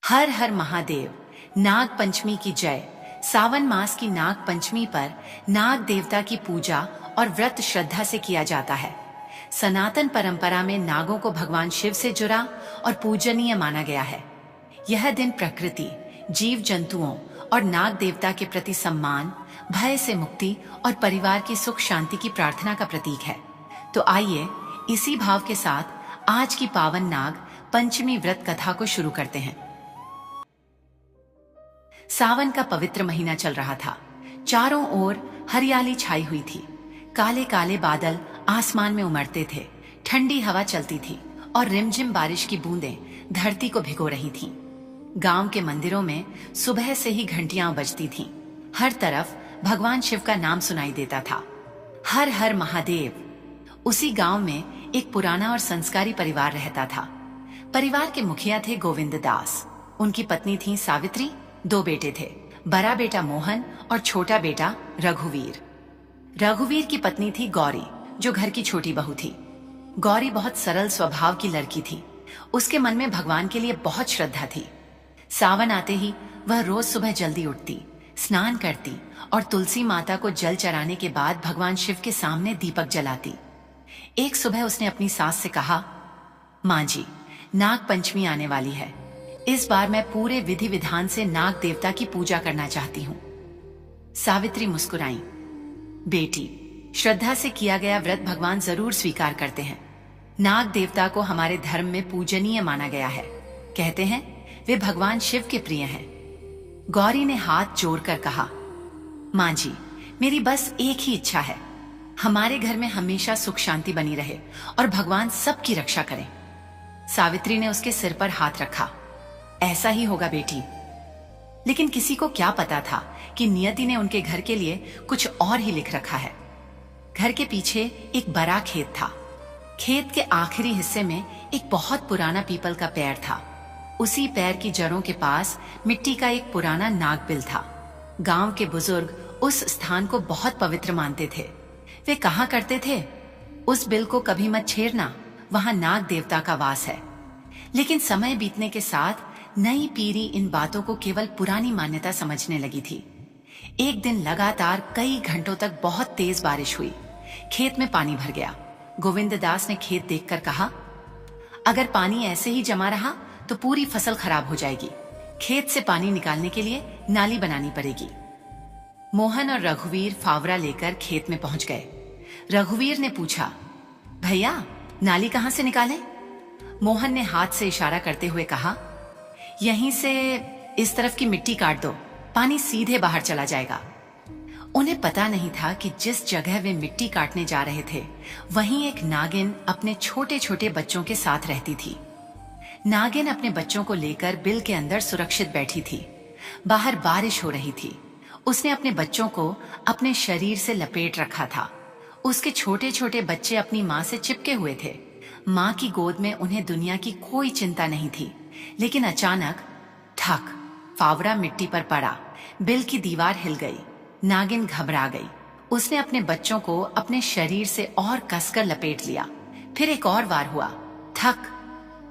हर हर महादेव। नाग पंचमी की जय। सावन मास की नाग पंचमी पर नाग देवता की पूजा और व्रत श्रद्धा से किया जाता है। सनातन परंपरा में नागों को भगवान शिव से जुड़ा और पूजनीय माना गया है। यह दिन प्रकृति, जीव जंतुओं और नाग देवता के प्रति सम्मान, भय से मुक्ति और परिवार की सुख शांति की प्रार्थना का प्रतीक है। तो आइए इसी भाव के साथ आज की पावन नाग पंचमी व्रत कथा को शुरू करते हैं। सावन का पवित्र महीना चल रहा था। चारों ओर हरियाली छाई हुई थी। काले काले बादल आसमान में उमड़ते थे। ठंडी हवा चलती थी और रिमझिम बारिश की बूंदें धरती को भिगो रही थीं। गांव के मंदिरों में सुबह से ही घंटियां बजती थीं। हर तरफ भगवान शिव का नाम सुनाई देता था। हर हर महादेव। उसी गांव में एक पुराना और संस्कारी परिवार रहता था। परिवार के मुखिया थे गोविंद दास। उनकी पत्नी थी सावित्री। 2 बेटे थे, बड़ा बेटा मोहन और छोटा बेटा रघुवीर। रघुवीर की पत्नी थी गौरी, जो घर की छोटी बहू थी। गौरी बहुत सरल स्वभाव की लड़की थी। उसके मन में भगवान के लिए बहुत श्रद्धा थी। सावन आते ही वह रोज सुबह जल्दी उठती, स्नान करती और तुलसी माता को जल चढ़ाने के बाद भगवान शिव के सामने दीपक जलाती। एक सुबह उसने अपनी सास से कहा, माँ जी, नाग पंचमी आने वाली है। इस बार मैं पूरे विधि विधान से नाग देवता की पूजा करना चाहती हूँ। सावित्री मुस्कुराई। बेटी, श्रद्धा से किया गया व्रत भगवान जरूर स्वीकार करते हैं। नाग देवता को हमारे धर्म में पूजनीय माना गया है। कहते हैं वे भगवान शिव के प्रिय हैं। गौरी ने हाथ जोड़कर कहा, माँ जी, मेरी बस एक ही इच्छा है, हमारे घर में हमेशा सुख शांति बनी रहे और भगवान सबकी रक्षा करें। सावित्री ने उसके सिर पर हाथ रखा। ऐसा ही होगा बेटी। लेकिन किसी को क्या पता था कि नियति ने उनके घर के लिए कुछ और ही लिख रखा है। घर के पीछे एक बड़ा खेत था। खेत के आखिरी हिस्से में एक बहुत पुराना पीपल का पेड़ था। उसी पेड़ की जड़ों के पास मिट्टी का एक पुराना नागबिल था। गांव के बुजुर्ग उस स्थान को बहुत पवित्र मानते थे। वे कहा करते थे, उस बिल को कभी मत छेड़ना, वहां नाग देवता का वास है। लेकिन समय बीतने के साथ नई पीढ़ी इन बातों को केवल पुरानी मान्यता समझने लगी थी। एक दिन लगातार कई घंटों तक बहुत तेज बारिश हुई। खेत में पानी भर गया। गोविंद दास ने खेत देखकर कहा, अगर पानी ऐसे ही जमा रहा तो पूरी फसल खराब हो जाएगी। खेत से पानी निकालने के लिए नाली बनानी पड़ेगी। मोहन और रघुवीर फावड़ा लेकर खेत में पहुंच गए। रघुवीर ने पूछा, भैया, नाली कहां से निकालें? मोहन ने हाथ से इशारा करते हुए कहा, यहीं से इस तरफ की मिट्टी काट दो, पानी सीधे बाहर चला जाएगा। उन्हें पता नहीं था कि जिस जगह वे मिट्टी काटने जा रहे थे, वहीं एक नागिन अपने छोटे छोटे बच्चों के साथ रहती थी। नागिन अपने बच्चों को लेकर बिल के अंदर सुरक्षित बैठी थी। बाहर बारिश हो रही थी। उसने अपने बच्चों को अपने शरीर से लपेट रखा था। उसके छोटे छोटे बच्चे अपनी माँ से चिपके हुए थे। माँ की गोद में उन्हें दुनिया की कोई चिंता नहीं थी। लेकिन अचानक ठक, फावड़ा मिट्टी पर पड़ा। बिल की दीवार हिल गई। नागिन घबरा गई। उसने अपने बच्चों को अपने शरीर से और कसकर लपेट लिया। फिर एक और बार हुआ। ठक,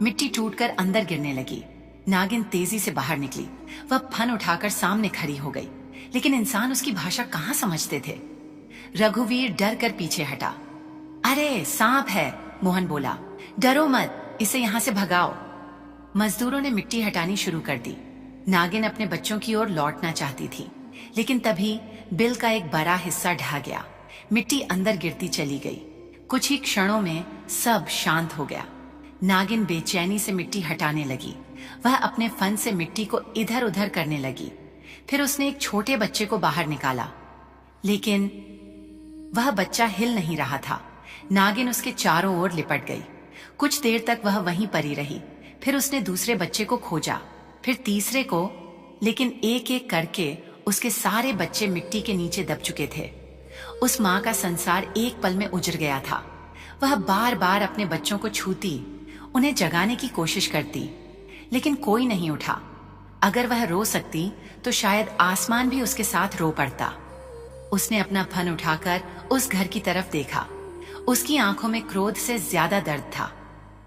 मिट्टी टूटकर अंदर गिरने लगी। नागिन तेजी से बाहर निकली। वह फन उठाकर सामने खड़ी हो गई। लेकिन इंसान उसकी भाषा कहाँ समझते थे। रघुवीर डर कर पीछे हटा। अरे सांप है, मोहन बोला। डरो मत, इसे यहाँ से भगाओ। मजदूरों ने मिट्टी हटानी शुरू कर दी। नागिन अपने बच्चों की ओर लौटना चाहती थी, लेकिन तभी बिल का एक बड़ा हिस्सा ढह गया। मिट्टी अंदर गिरती चली गई। कुछ ही क्षणों में सब शांत हो गया। नागिन बेचैनी से मिट्टी हटाने लगी। वह अपने फन से मिट्टी को इधर उधर करने लगी। फिर उसने एक छोटे बच्चे को बाहर निकाला, लेकिन वह बच्चा हिल नहीं रहा था। नागिन उसके चारों ओर लिपट गई। कुछ देर तक वह वहीं पड़ी रही। फिर उसने दूसरे बच्चे को खोजा, फिर तीसरे को, लेकिन एक एक करके उसके सारे बच्चे मिट्टी के नीचे दब चुके थे। उस माँ का संसार एक पल में उजड़ गया था। वह बार बार अपने बच्चों को छूती, उन्हें जगाने की कोशिश करती, लेकिन कोई नहीं उठा। अगर वह रो सकती तो शायद आसमान भी उसके साथ रो पड़ता। उसने अपना फन उठाकर उस घर की तरफ देखा। उसकी आंखों में क्रोध से ज्यादा दर्द था,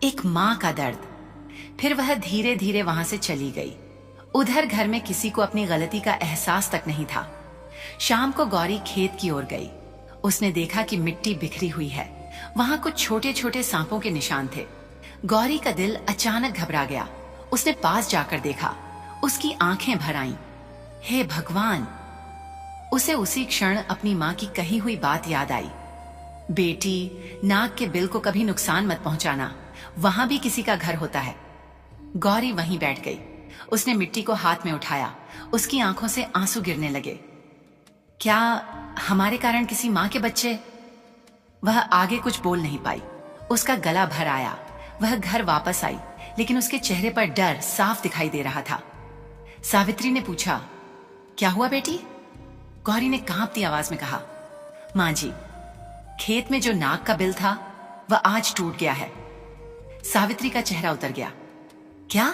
एक माँ का दर्द। फिर वह धीरे धीरे वहां से चली गई। उधर घर में किसी को अपनी गलती का एहसास तक नहीं था। शाम को गौरी खेत की ओर गई। उसने देखा कि मिट्टी बिखरी हुई है। वहां कुछ छोटे छोटे सांपों के निशान थे। गौरी का दिल अचानक घबरा गया। उसने पास जाकर देखा। उसकी आंखें भर आईं। हे भगवान! उसे उसी क्षण अपनी माँ की कही हुई बात याद आई। बेटी, नाग के बिल को कभी नुकसान मत पहुंचाना, वहां भी किसी का घर होता है। गौरी वहीं बैठ गई। उसने मिट्टी को हाथ में उठाया। उसकी आंखों से आंसू गिरने लगे। क्या हमारे कारण किसी माँ के बच्चे? वह आगे कुछ बोल नहीं पाई। उसका गला भर आया। वह घर वापस आई, लेकिन उसके चेहरे पर डर साफ दिखाई दे रहा था। सावित्री ने पूछा, क्या हुआ बेटी? गौरी ने कांपती आवाज में कहा, मां जी, खेत में जो नाग का बिल था वह आज टूट गया है। सावित्री का चेहरा उतर गया। क्या?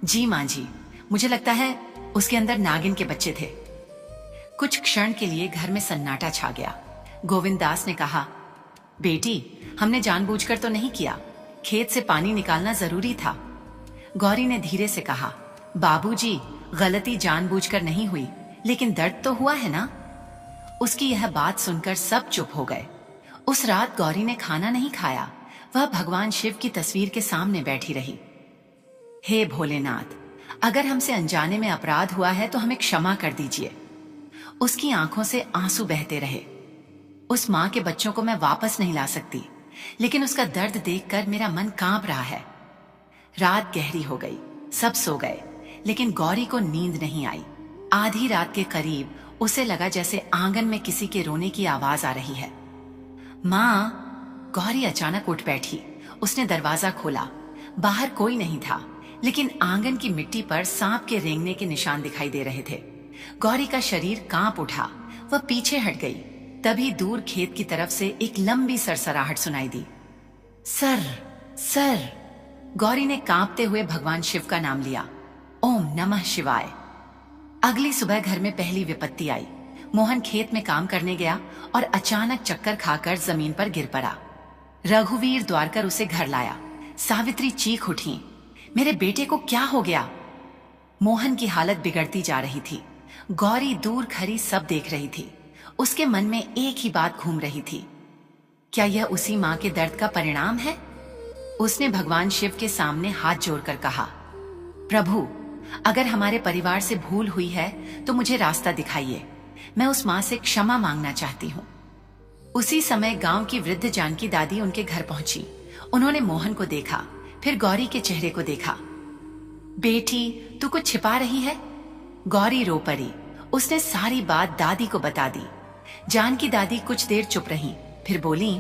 जी मां जी, मुझे लगता है उसके अंदर नागिन के बच्चे थे। कुछ क्षण के लिए घर में सन्नाटा छा गया। गोविंद दास ने कहा, बेटी, हमने जानबूझकर तो नहीं किया। खेत से पानी निकालना जरूरी था। गौरी ने धीरे से कहा, बाबूजी, गलती जानबूझकर नहीं हुई, लेकिन दर्द तो हुआ है ना। उसकी यह बात सुनकर सब चुप हो गए। उस रात गौरी ने खाना नहीं खाया। वह भगवान शिव की तस्वीर के सामने बैठी रही। हे भोलेनाथ, अगर हमसे अनजाने में अपराध हुआ है तो हमें क्षमा कर दीजिए। उसकी आंखों से आंसू बहते रहे। उस माँ के बच्चों को मैं वापस नहीं ला सकती, लेकिन उसका दर्द देखकर मेरा मन कांप रहा है। रात गहरी हो गई। सब सो गए, लेकिन गौरी को नींद नहीं आई। आधी रात के करीब उसे लगा जैसे आंगन में किसी के रोने की आवाज आ रही है। माँ! गौरी अचानक उठ बैठी। उसने दरवाजा खोला। बाहर कोई नहीं था, लेकिन आंगन की मिट्टी पर सांप के रेंगने के निशान दिखाई दे रहे थे। गौरी का शरीर कांप उठा। वह पीछे हट गई। तभी दूर खेत की तरफ से एक लंबी सरसराहट सुनाई दी। Sir, sir! गौरी ने कांपते हुए भगवान शिव का नाम लिया। ओम नमः शिवाय। अगली सुबह घर में पहली विपत्ति आई। मोहन खेत में काम करने गया और अचानक चक्कर खाकर जमीन पर गिर पड़ा। रघुवीर द्वारकर उसे घर लाया। सावित्री चीख उठी, मेरे बेटे को क्या हो गया? मोहन की हालत बिगड़ती जा रही थी। गौरी दूर खड़ी सब देख रही थी। उसके मन में एक ही बात घूम रही थी, क्या यह उसी माँ के दर्द का परिणाम है? उसने भगवान शिव के सामने हाथ जोड़कर कहा, प्रभु, अगर हमारे परिवार से भूल हुई है तो मुझे रास्ता दिखाइए। मैं उस माँ से क्षमा मांगना चाहती हूँ। उसी समय गांव की वृद्ध जानकी दादी उनके घर पहुंची। उन्होंने मोहन को देखा, फिर गौरी के चेहरे को देखा। बेटी, तू कुछ छिपा रही है? गौरी रो पड़ी। उसने सारी बात दादी को बता दी। जानकी दादी कुछ देर चुप रहीं, फिर बोली,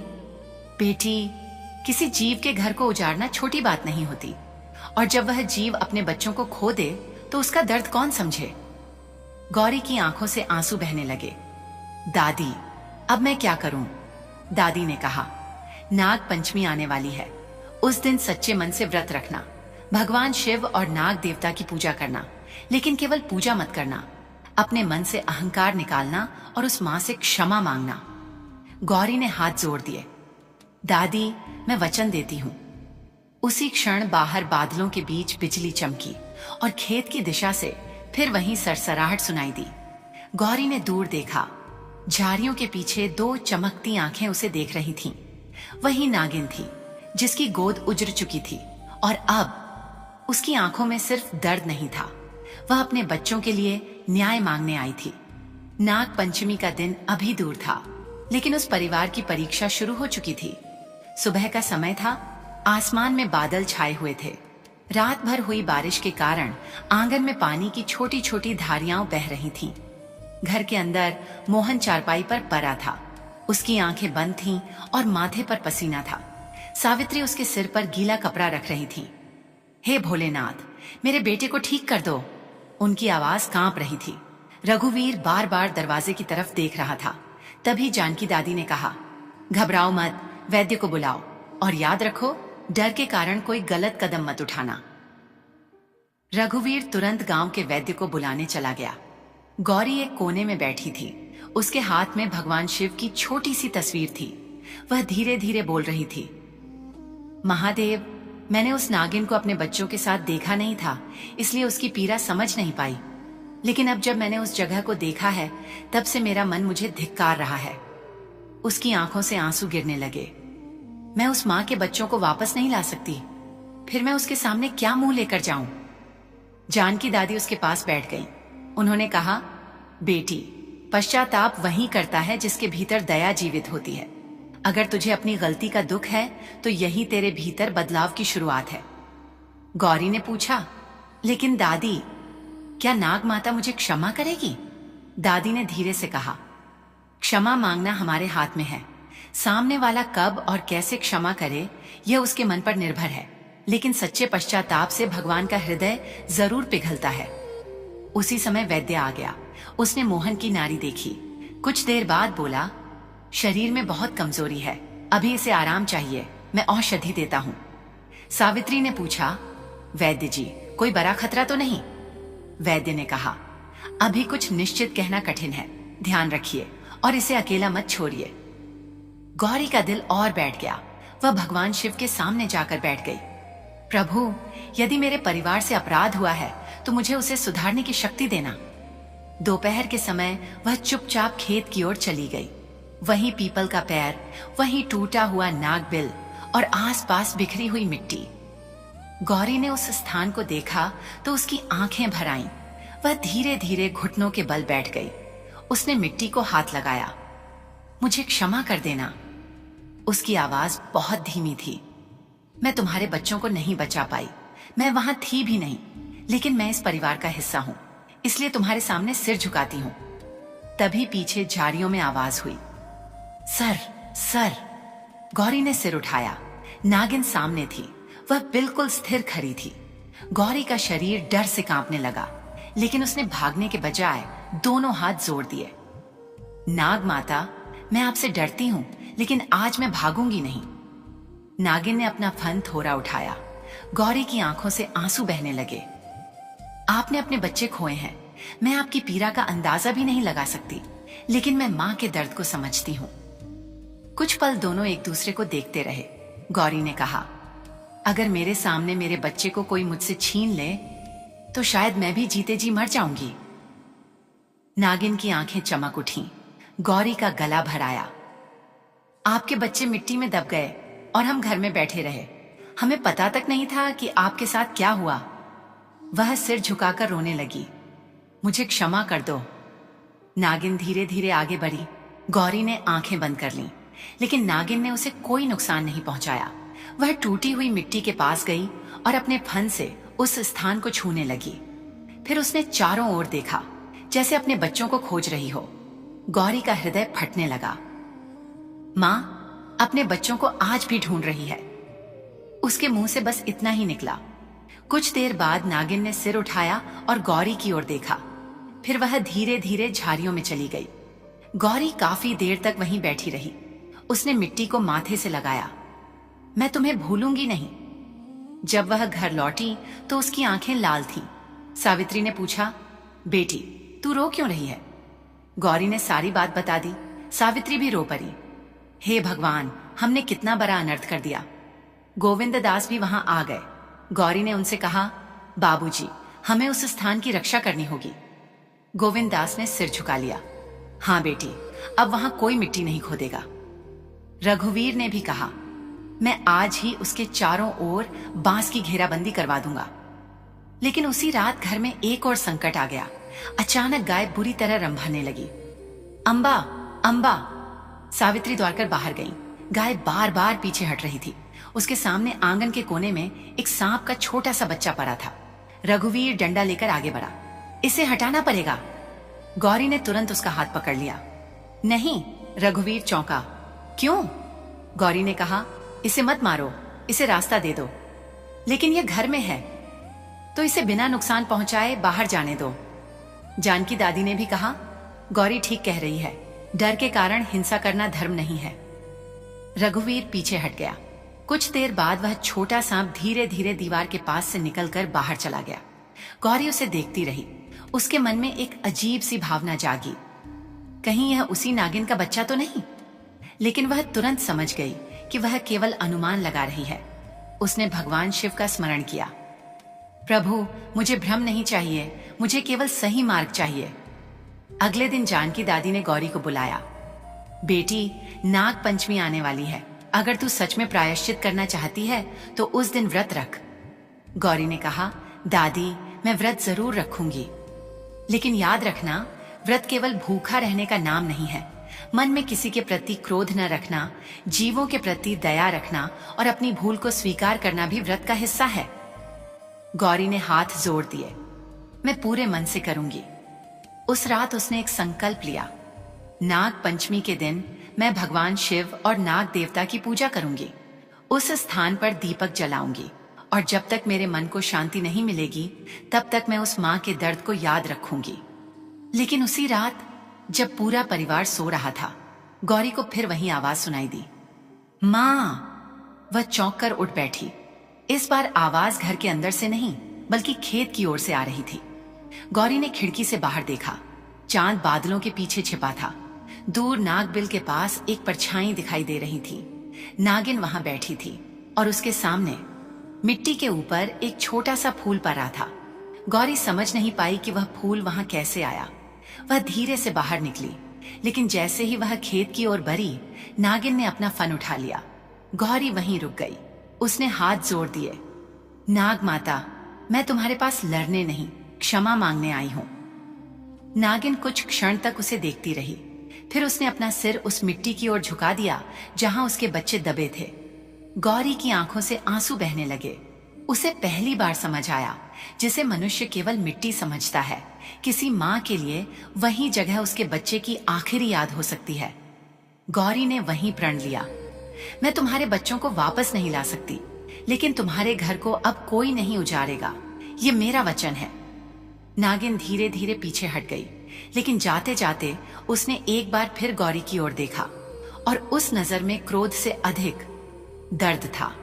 बेटी, किसी जीव के घर को उजाड़ना छोटी बात नहीं होती, और जब वह जीव अपने बच्चों को खो दे तो उसका दर्द कौन समझे? गौरी की आंखों से आंसू बहने लगे। दादी, अब मैं क्या करूं? दादी ने कहा, नाग पंचमी आने वाली है। उस दिन सच्चे मन से व्रत रखना, भगवान शिव और नाग देवता की पूजा करना, लेकिन केवल पूजा मत करना। अपने मन से अहंकार निकालना और उस मां से क्षमा मांगना। गौरी ने हाथ जोड़ दिए। दादी, मैं वचन देती हूँ। उसी क्षण बाहर बादलों के बीच बिजली चमकी और खेत की दिशा से फिर वहीं सरसराहट सुनाई दी। गौरी ने दूर देखा। झाड़ियों के पीछे दो चमकती आंखें उसे देख रही थीं। वही नागिन थी जिसकी गोद उजड़ चुकी थी, और अब उसकी आंखों में सिर्फ दर्द नहीं था, वह अपने बच्चों के लिए न्याय मांगने आई थी। नाग पंचमी का दिन अभी दूर था, लेकिन उस परिवार की परीक्षा शुरू हो चुकी थी। सुबह का समय था। आसमान में बादल छाए हुए थे। रात भर हुई बारिश के कारण आंगन में पानी की छोटी छोटी धारियां बह रही थीं। घर के अंदर मोहन चारपाई पर पड़ा था। उसकी आंखें बंद थीं और माथे पर पसीना था। सावित्री उसके सिर पर गीला कपड़ा रख रही थी। हे भोलेनाथ, मेरे बेटे को ठीक कर दो। उनकी आवाज कांप रही थी। रघुवीर बार बार दरवाजे की तरफ देख रहा था। तभी जानकी दादी ने कहा, घबराओ मत, वैद्य को बुलाओ, और याद रखो, डर के कारण कोई गलत कदम मत उठाना। रघुवीर तुरंत गांव के वैद्य को बुलाने चला गया। गौरी एक कोने में बैठी थी। उसके हाथ में भगवान शिव की छोटी सी तस्वीर थी। वह धीरे धीरे बोल रही थी, महादेव, मैंने उस नागिन को अपने बच्चों के साथ देखा नहीं था, इसलिए उसकी पीड़ा समझ नहीं पाई। लेकिन अब जब मैंने उस जगह को देखा है, तब से मेरा मन मुझे धिक्कार रहा है। उसकी आंखों से आंसू गिरने लगे। मैं उस माँ के बच्चों को वापस नहीं ला सकती। फिर मैं उसके सामने क्या मुंह लेकर जाऊं? जानकी दादी उसके पास बैठ गई। उन्होंने कहा, बेटी, पश्चाताप वही करता है जिसके भीतर दया जीवित होती है। अगर तुझे अपनी गलती का दुख है तो यही तेरे भीतर बदलाव की शुरुआत है। गौरी ने पूछा, लेकिन दादी, क्या नाग माता मुझे क्षमा करेगी? दादी ने धीरे से कहा, क्षमा मांगना हमारे हाथ में है। सामने वाला कब और कैसे क्षमा करे यह उसके मन पर निर्भर है, लेकिन सच्चे पश्चाताप से भगवान का हृदय जरूर पिघलता है। उसी समय वैद्य आ गया। उसने मोहन की नारी देखी। कुछ देर बाद बोला, शरीर में बहुत कमजोरी है, अभी इसे आराम चाहिए, मैं औषधि देता हूं। सावित्री ने पूछा, वैद्य जी, कोई बड़ा खतरा तो नहीं? वैद्य ने कहा, अभी कुछ निश्चित कहना कठिन है, ध्यान रखिए और इसे अकेला मत छोड़िए। गौरी का दिल और बैठ गया। वह भगवान शिव के सामने जाकर बैठ गई। प्रभु, यदि मेरे परिवार से अपराध हुआ है तो मुझे उसे सुधारने की शक्ति देना। दोपहर के समय वह चुपचाप खेत की ओर चली गई। वहीं पीपल का पैर, वहीं टूटा हुआ नागबिल और आसपास बिखरी हुई मिट्टी। गौरी ने उस स्थान को देखा तो उसकी आंखें भर आईं। वह धीरे धीरे घुटनों के बल बैठ गई। उसने मिट्टी को हाथ लगाया। मुझे क्षमा कर देना। उसकी आवाज बहुत धीमी थी। मैं तुम्हारे बच्चों को नहीं बचा पाई, मैं वहां थी भी नहीं, लेकिन मैं इस परिवार का हिस्सा हूं, इसलिए तुम्हारे सामने सिर झुकाती हूं। तभी पीछे झाड़ियों में आवाज हुई, सर, सर। गौरी ने सिर उठाया। नागिन सामने थी। वह बिल्कुल स्थिर खड़ी थी। गौरी का शरीर डर से कांपने लगा, लेकिन उसने भागने के बजाय दोनों हाथ जोड़ दिए। नाग माता, मैं आपसे डरती हूं, लेकिन आज मैं भागूंगी नहीं। नागिन ने अपना फन थोड़ा उठाया। गौरी की आंखों से आंसू बहने लगे। आपने अपने बच्चे खोए हैं। मैं आपकी पीड़ा का अंदाजा भी नहीं लगा सकती, लेकिन मैं मां के दर्द को समझती हूं। कुछ पल दोनों एक दूसरे को देखते रहे। गौरी ने कहा, अगर मेरे सामने मेरे बच्चे को कोई मुझसे छीन ले तो शायद मैं भी जीते जी मर जाऊंगी। नागिन की आंखें चमक उठीं। गौरी का गला भर आया। आपके बच्चे मिट्टी में दब गए और हम घर में बैठे रहे। हमें पता तक नहीं था कि आपके साथ क्या हुआ। वह सिर झुकाकर रोने लगी। मुझे क्षमा कर दो। नागिन धीरे धीरे आगे बढ़ी। गौरी ने आंखें बंद कर लीं, लेकिन नागिन ने उसे कोई नुकसान नहीं पहुंचाया। वह टूटी हुई मिट्टी के पास गई और अपने फन से उस स्थान को छूने लगी। फिर उसने चारों ओर देखा, जैसे अपने बच्चों को खोज रही हो। गौरी का हृदय फटने लगा। मां अपने बच्चों को आज भी ढूंढ रही है। उसके मुंह से बस इतना ही निकला। कुछ देर बाद नागिन ने सिर उठाया और गौरी की ओर देखा। फिर वह धीरे धीरे झाड़ियों में चली गई। गौरी काफी देर तक वहीं बैठी रही। उसने मिट्टी को माथे से लगाया। मैं तुम्हें भूलूंगी नहीं। जब वह घर लौटी तो उसकी आंखें लाल थीं। सावित्री ने पूछा, बेटी, तू रो क्यों रही है? गौरी ने सारी बात बता दी। सावित्री भी रो पड़ी। हे भगवान, हमने कितना बड़ा अनर्थ कर दिया। गोविंद दास भी वहां आ गए। गौरी ने उनसे कहा, बाबूजी, हमें उस स्थान की रक्षा करनी होगी। गोविंद दास ने सिर झुका लिया। हाँ बेटी, अब वहां कोई मिट्टी नहीं खोदेगा। रघुवीर ने भी कहा, मैं आज ही उसके चारों ओर बांस की घेराबंदी करवा दूंगा। लेकिन उसी रात घर में एक और संकट आ गया। अचानक गाय बुरी तरह रंभाने लगी। अंबा, अंबा। सावित्री दौड़कर बाहर गई। गाय बार बार पीछे हट रही थी। उसके सामने आंगन के कोने में एक सांप का छोटा सा बच्चा पड़ा था। रघुवीर डंडा लेकर आगे बढ़ा। इसे हटाना पड़ेगा। गौरी ने तुरंत उसका हाथ पकड़ लिया। नहीं, रघुवीर चौंका। क्यों? गौरी ने कहा, इसे मत मारो, इसे रास्ता दे दो। लेकिन यह घर में है, तो इसे बिना नुकसान पहुंचाए बाहर जाने दो। जानकी दादी ने भी कहा, गौरी ठीक कह रही है, डर के कारण हिंसा करना धर्म नहीं है। रघुवीर पीछे हट गया। कुछ देर बाद वह छोटा सांप धीरे धीरे दीवार के पास से निकलकर बाहर चला गया। गौरी उसे देखती रही। उसके मन में एक अजीब सी भावना जागी, कहीं यह उसी नागिन का बच्चा तो नहीं? लेकिन वह तुरंत समझ गई कि वह केवल अनुमान लगा रही है। उसने भगवान शिव का स्मरण किया। प्रभु, मुझे भ्रम नहीं चाहिए, मुझे केवल सही मार्ग चाहिए। अगले दिन जानकी दादी ने गौरी को बुलाया। बेटी, नाग पंचमी आने वाली है। अगर तू सच में प्रायश्चित करना चाहती है तो उस दिन व्रत रख। गौरी ने कहा, दादी, मैं व्रत जरूर रखूंगी, लेकिन याद रखना, व्रत केवल भूखा रहने का नाम नहीं है। मन में किसी के प्रति क्रोध न रखना, जीवों के प्रति दया रखना और अपनी भूल को स्वीकार करना भी व्रत का हिस्सा है। गौरी ने हाथ जोड़ दिए। मैं पूरे मन से करूंगी। उस रात उसने एक संकल्प लिया। नाग पंचमी के दिन मैं भगवान शिव और नाग देवता की पूजा करूंगी। उस स्थान पर दीपक जलाऊंगी और जब तक मेरे मन को शांति नहीं मिलेगी तब तक मैं उस माँ के दर्द को याद रखूंगी। लेकिन उसी रात जब पूरा परिवार सो रहा था, गौरी को फिर वही आवाज सुनाई दी, माँ। वह चौंक कर उठ बैठी। इस बार आवाज घर के अंदर से नहीं बल्कि खेत की ओर से आ रही थी। गौरी ने खिड़की से बाहर देखा। चांद बादलों के पीछे छिपा था। दूर नागबिल के पास एक परछाई दिखाई दे रही थी। नागिन वहां बैठी थी और उसके सामने मिट्टी के ऊपर एक छोटा सा फूल पड़ा था। गौरी समझ नहीं पाई कि वह फूल वहां कैसे आया। वह धीरे से बाहर निकली, लेकिन जैसे ही वह खेत की ओर बढ़ी, नागिन ने अपना फन उठा लिया। गौरी वहीं रुक गई। उसने हाथ जोड़ दिए। नाग माता, मैं तुम्हारे पास लड़ने नहीं, क्षमा मांगने आई हूं। नागिन कुछ क्षण तक उसे देखती रही। फिर उसने अपना सिर उस मिट्टी की ओर झुका दिया जहां उसके बच्चे दबे थे। गौरी की आंखों से आंसू बहने लगे। उसे पहली बार समझ आया, जिसे मनुष्य केवल मिट्टी समझता है, किसी माँ के लिए वही जगह उसके बच्चे की आखिरी याद हो सकती है। गौरी ने वहीं प्रण लिया, मैं तुम्हारे बच्चों को वापस नहीं ला सकती, लेकिन तुम्हारे घर को अब कोई नहीं उजाड़ेगा, ये मेरा वचन है। नागिन धीरे धीरे पीछे हट गई, लेकिन जाते जाते उसने एक बार फिर गौरी की ओर देखा और उस नजर में क्रोध से अधिक दर्द था।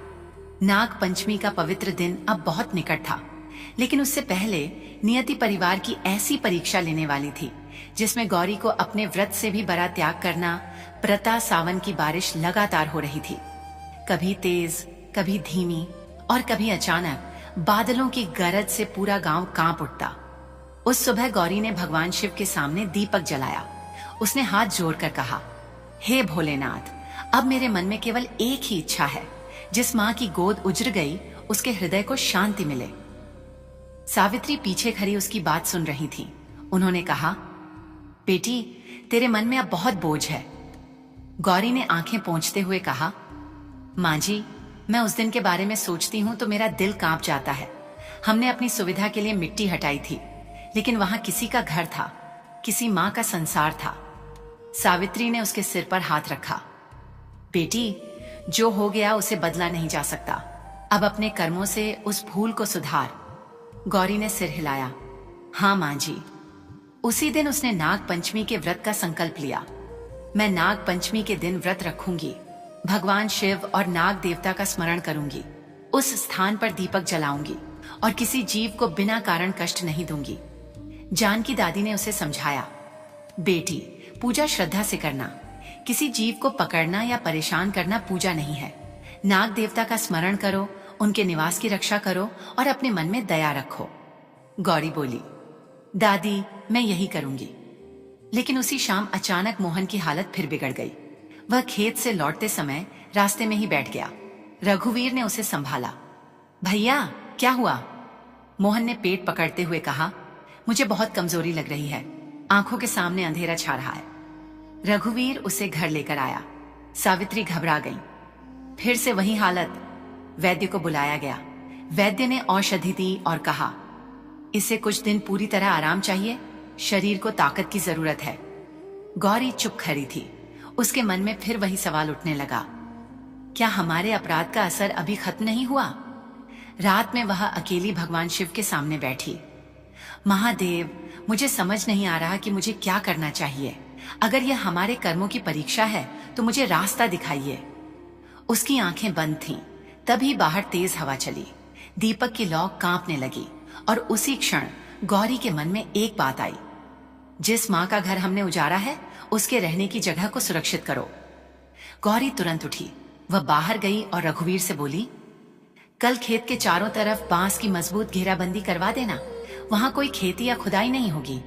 नाग पंचमी का पवित्र दिन अब बहुत निकट था, लेकिन उससे पहले नियति परिवार की ऐसी परीक्षा लेने वाली थी जिसमें गौरी को अपने व्रत से भी बड़ा त्याग करना। प्रता सावन की बारिश लगातार हो रही थी, कभी तेज, कभी धीमी और कभी अचानक बादलों की गरज से पूरा गांव कांप उठता। उस सुबह गौरी ने भगवान शिव के सामने दीपक जलाया। उसने हाथ जोड़कर कहा, हे भोलेनाथ, अब मेरे मन में केवल एक ही इच्छा है, जिस माँ की गोद उजड़ गई उसके हृदय को शांति मिले। सावित्री पीछे खड़ी उसकी बात सुन रही थी। उन्होंने कहा, बेटी, तेरे मन में अब बहुत बोझ है। गौरी ने आंखें पोंछते हुए कहा, माँ जी, मैं उस दिन के बारे में सोचती हूँ तो मेरा दिल कांप जाता है। हमने अपनी सुविधा के लिए मिट्टी हटाई थी, लेकिन वहां किसी का घर था, किसी माँ का संसार था। सावित्री ने उसके सिर पर हाथ रखा। बेटी, जो हो गया उसे बदला नहीं जा सकता। अब अपने कर्मों से उस भूल को सुधार। गौरी ने सिर हिलाया। हाँ माँ जी। उसी दिन उसने नाग पंचमी के व्रत का संकल्प लिया। मैं नाग पंचमी के दिन व्रत रखूंगी, भगवान शिव और नाग देवता का स्मरण करूंगी, उस स्थान पर दीपक जलाऊंगी और किसी जीव को बिना कारण कष्ट नहीं दूंगी। जानकी दादी ने उसे समझाया, बेटी, पूजा श्रद्धा से करना, किसी जीव को पकड़ना या परेशान करना पूजा नहीं है। नाग देवता का स्मरण करो, उनके निवास की रक्षा करो और अपने मन में दया रखो। गौरी बोली, दादी, मैं यही करूंगी। लेकिन उसी शाम अचानक मोहन की हालत फिर बिगड़ गई। वह खेत से लौटते समय रास्ते में ही बैठ गया। रघुवीर ने उसे संभाला। भैया, क्या हुआ? मोहन ने पेट पकड़ते हुए कहा, मुझे बहुत कमजोरी लग रही है, आंखों के सामने अंधेरा छा रहा है। रघुवीर उसे घर लेकर आया। सावित्री घबरा गई। फिर से वही हालत। वैद्य को बुलाया गया। वैद्य ने औषधि दी और कहा, इसे कुछ दिन पूरी तरह आराम चाहिए, शरीर को ताकत की जरूरत है। गौरी चुप खड़ी थी। उसके मन में फिर वही सवाल उठने लगा, क्या हमारे अपराध का असर अभी खत्म नहीं हुआ? रात में वह अकेली भगवान शिव के सामने बैठी। महादेव, मुझे समझ नहीं आ रहा कि मुझे क्या करना चाहिए। अगर यह हमारे कर्मों की परीक्षा है तो मुझे रास्ता दिखाइए। उसकी आंखें बंद थीं। तभी बाहर तेज हवा चली। दीपक की लौ कांपने लगी और उसी क्षण गौरी के मन में एक बात आई, जिस माँ का घर हमने उजाड़ा है उसके रहने की जगह को सुरक्षित करो। गौरी तुरंत उठी। वह बाहर गई और रघुवीर से बोली, कल खेत के चारों तरफ बांस की मजबूत घेराबंदी करवा देना, वहां कोई खेती या खुदाई नहीं होगी।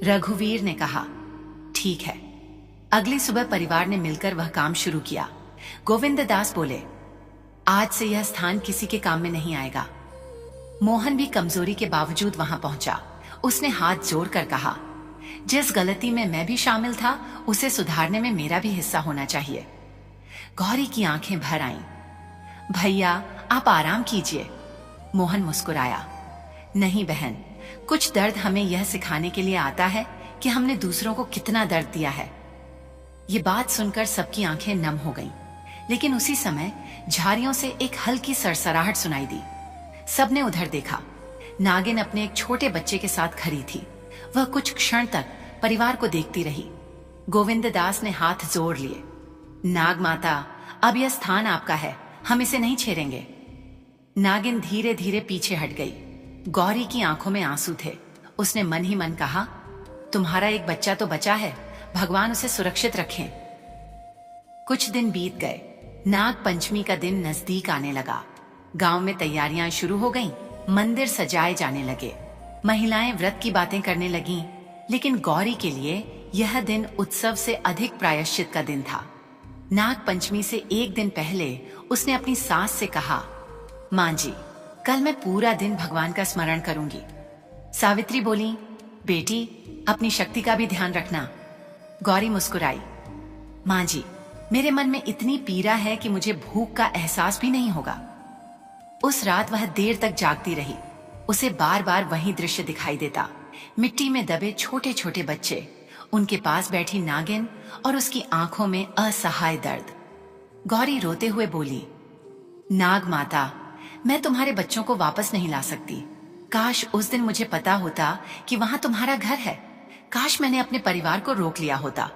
रघुवीर ने कहा, ठीक है। अगली सुबह परिवार ने मिलकर वह काम शुरू किया। गोविंददास बोले, आज से यह स्थान किसी के काम में नहीं आएगा। मोहन भी कमजोरी के बावजूद वहां पहुंचा। उसने हाथ जोड़कर कहा, जिस गलती में मैं भी शामिल था उसे सुधारने में मेरा भी हिस्सा होना चाहिए। गौरी की आंखें भर आईं। भैया, आप आराम कीजिए। मोहन मुस्कुराया। नहीं बहन, कुछ दर्द हमें यह सिखाने के लिए आता है कि हमने दूसरों को कितना दर्द दिया है। ये बात सुनकर सबकी आंखें नम हो गईं, लेकिन उसी समय झाड़ियों से एक हल्की सरसराहट सुनाई दी। सबने उधर देखा। नागिन अपने एक छोटे बच्चे के साथ खड़ी थी। वह कुछ क्षण तक परिवार को देखती रही। गोविंददास ने हाथ जोड़ लिए। नाग माता, अब यह स्थान आपका है, हम इसे नहीं छेड़ेंगे। नागिन धीरे धीरे पीछे हट गई। गौरी की आंखों में आंसू थे। उसने मन ही मन कहा, तुम्हारा एक बच्चा तो बचा है, भगवान उसे सुरक्षित रखें। कुछ दिन बीत गए। नाग पंचमी का दिन नजदीक आने लगा। गांव में तैयारियां शुरू हो गईं। मंदिर सजाए जाने लगे। महिलाएं व्रत की बातें करने लगीं, लेकिन गौरी के लिए यह दिन उत्सव से अधिक प्रायश्चित का दिन था। नाग पंचमी से एक दिन पहले उसने अपनी सास से कहा, मां जी, कल मैं पूरा दिन भगवान का स्मरण करूंगी। सावित्री बोली, बेटी, अपनी शक्ति का भी ध्यान रखना। गौरी मुस्कुराई, मां जी, मेरे मन में इतनी पीड़ा है कि मुझे भूख का एहसास भी नहीं होगा। उस रात वह देर तक जागती रही। उसे बार बार वही दृश्य दिखाई देता। मिट्टी में दबे छोटे छोटे बच्चे, उनके पास बैठी नागिन और उसकी आंखों में असहाय दर्द। गौरी रोते हुए बोली, नाग माता, मैं तुम्हारे बच्चों को वापस नहीं ला सकती। काश उस दिन मुझे पता होता कि वहां तुम्हारा घर है। काश मैंने अपने परिवार को रोक लिया होता।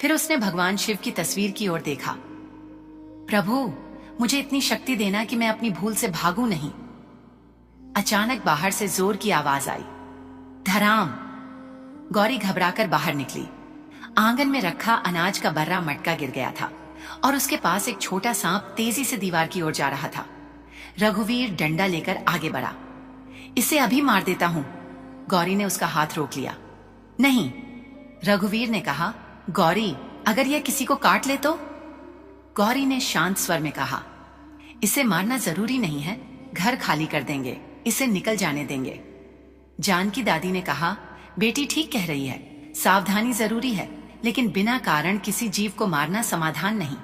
फिर उसने भगवान शिव की तस्वीर की ओर देखा। प्रभु, मुझे इतनी शक्ति देना कि मैं अपनी भूल से भागूं नहीं। अचानक बाहर से जोर की आवाज आई, धराम। गौरी घबराकर बाहर निकली। आंगन में रखा अनाज का बर्रा मटका गिर गया था और उसके पास एक छोटा सांप तेजी से दीवार की ओर जा रहा था। रघुवीर डंडा लेकर आगे बढ़ा। इसे अभी मार देता हूं। गौरी ने उसका हाथ रोक लिया। नहीं, रघुवीर ने कहा, गौरी, अगर यह किसी को काट ले तो? गौरी ने शांत स्वर में कहा, इसे मारना जरूरी नहीं है, घर खाली कर देंगे, इसे निकल जाने देंगे। जानकी दादी ने कहा, बेटी ठीक कह रही है, सावधानी जरूरी है, लेकिन बिना कारण किसी जीव को मारना समाधान नहीं।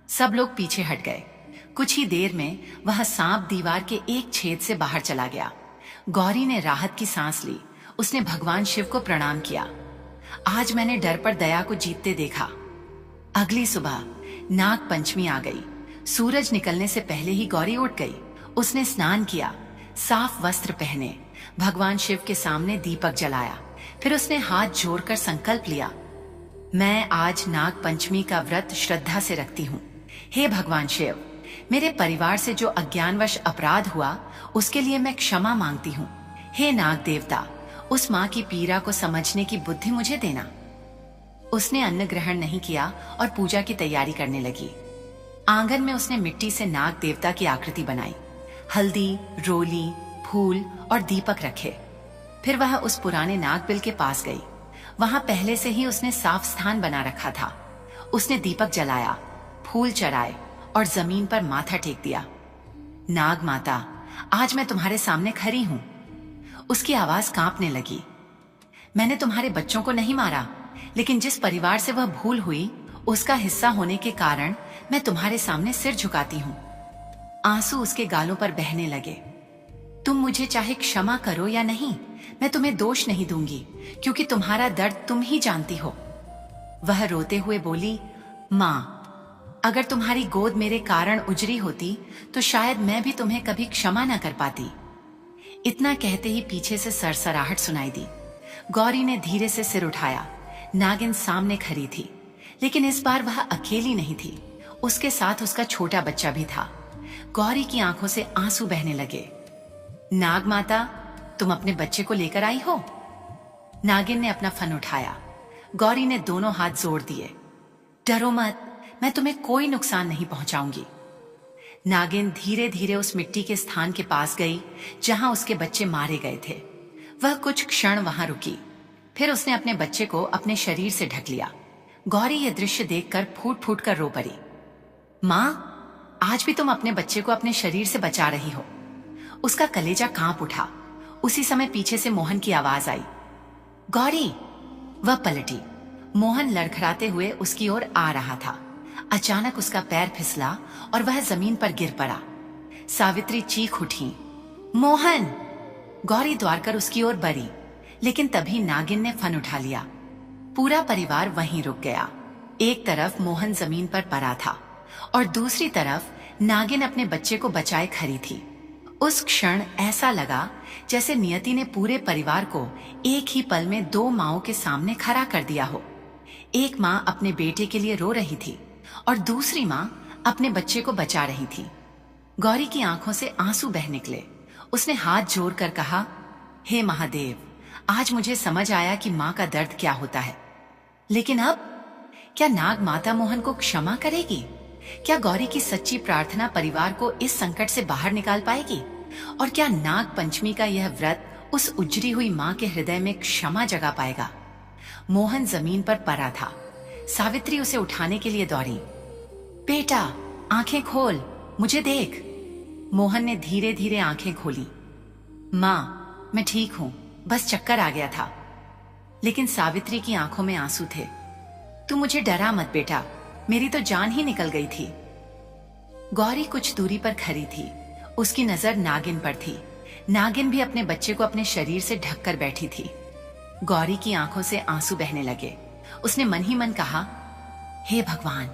सब लोग पीछे हट गए। कुछ ही देर में वह सांप दीवार के एक छेद से बाहर चला गया। गौरी ने राहत की सांस ली। उसने भगवान शिव को प्रणाम किया। आज मैंने डर पर दया को जीतते देखा। अगली सुबह नाग पंचमी आ गई। सूरज निकलने से पहले ही गौरी उठ गई। उसने स्नान किया, साफ वस्त्र पहने, भगवान शिव के सामने दीपक जलाया। फिर उसने हाथ जोड़कर संकल्प लिया, मैं आज नाग पंचमी का व्रत श्रद्धा से रखती हूँ। हे भगवान शिव, मेरे परिवार से जो अज्ञानवश अपराध हुआ उसके लिए मैं क्षमा मांगती हूँ। हे नाग देवता, उस माँ की पीड़ा को समझने की बुद्धि मुझे देना। उसने अन्न ग्रहण नहीं किया और पूजा की तैयारी करने लगी। आंगन में उसने मिट्टी से नाग देवता की आकृति बनाई। हल्दी, रोली, फूल और दीपक रखे। फिर वह उस पुराने नागबिल के पास गई। वहां पहले से ही उसने साफ स्थान बना रखा था। उसने दीपक जलाया, फूल चढ़ाए और जमीन पर माथा टेक दिया। नाग माता, आज मैं तुम्हारे सामने खड़ी हूं। उसकी आवाज कांपने लगी। मैंने तुम्हारे बच्चों को नहीं मारा, लेकिन जिस परिवार से वह भूल हुई उसका हिस्सा होने के कारण मैं तुम्हारे सामने सिर झुकाती हूँ। आंसू उसके गालों पर बहने लगे। तुम मुझे चाहे क्षमा करो या नहीं, मैं तुम्हें दोष नहीं दूंगी, क्योंकि तुम्हारा दर्द तुम ही जानती हो। वह रोते हुए बोली, माँ, अगर तुम्हारी गोद मेरे कारण उजरी होती तो शायद मैं भी तुम्हें कभी क्षमा न कर पाती। इतना कहते ही पीछे से सरसराहट सुनाई दी। गौरी ने धीरे से सिर उठाया। नागिन सामने खड़ी थी, लेकिन इस बार वह अकेली नहीं थी। उसके साथ उसका छोटा बच्चा भी था। गौरी की आंखों से आंसू बहने लगे। नाग माता, तुम अपने बच्चे को लेकर आई हो? नागिन ने अपना फन उठाया। गौरी ने दोनों हाथ जोड़ दिए। डरो मत, मैं तुम्हें कोई नुकसान नहीं पहुंचाऊंगी। नागिन धीरे धीरे उस मिट्टी के स्थान के पास गई जहां उसके बच्चे मारे गए थे। वह कुछ क्षण वहां रुकी, फिर उसने अपने बच्चे को अपने शरीर से ढक लिया। गौरी यह दृश्य देखकर फूट फूट कर रो पड़ी। माँ, आज भी तुम अपने बच्चे को अपने शरीर से बचा रही हो। उसका कलेजा कांप उठा। उसी समय पीछे से मोहन की आवाज आई, गौरी। वह पलटी। मोहन लड़खड़ाते हुए उसकी ओर आ रहा था। अचानक उसका पैर फिसला और वह जमीन पर गिर पड़ा। सावित्री चीख उठी, मोहन। गौरी दौड़कर उसकी ओर बढ़ी, लेकिन तभी नागिन ने फन उठा लिया। पूरा परिवार वहीं रुक गया। एक तरफ मोहन जमीन पर पड़ा था और दूसरी तरफ नागिन अपने बच्चे को बचाए खड़ी थी। उस क्षण ऐसा लगा जैसे नियति ने पूरे परिवार को एक ही पल में दो माँओं के सामने खड़ा कर दिया हो। एक माँ अपने बेटे के लिए रो रही थी और दूसरी माँ अपने बच्चे को बचा रही थी। गौरी की आंखों से आंसू बह निकले। उसने हाथ जोड़कर कहा, हे महादेव, आज मुझे समझ आया कि माँ का दर्द क्या होता है। लेकिन अब क्या नाग माता मोहन को क्षमा करेगी? क्या गौरी की सच्ची प्रार्थना परिवार को इस संकट से बाहर निकाल पाएगी? और क्या नाग पंचमी का यह व्रत उस उजड़ी हुई माँ के हृदय में क्षमा जगा पाएगा? मोहन जमीन पर पड़ा था। सावित्री उसे उठाने के लिए दौड़ी। बेटा, आंखें खोल, मुझे देख। मोहन ने धीरे धीरे आंखें खोली। माँ, मैं ठीक हूं, बस चक्कर आ गया था। लेकिन सावित्री की आंखों में आंसू थे। तू मुझे डरा मत बेटा, मेरी तो जान ही निकल गई थी। गौरी कुछ दूरी पर खड़ी थी। उसकी नजर नागिन पर थी। नागिन भी अपने बच्चे को अपने शरीर से ढककर बैठी थी। गौरी की आंखों से आंसू बहने लगे। उसने मन ही मन कहा, हे भगवान,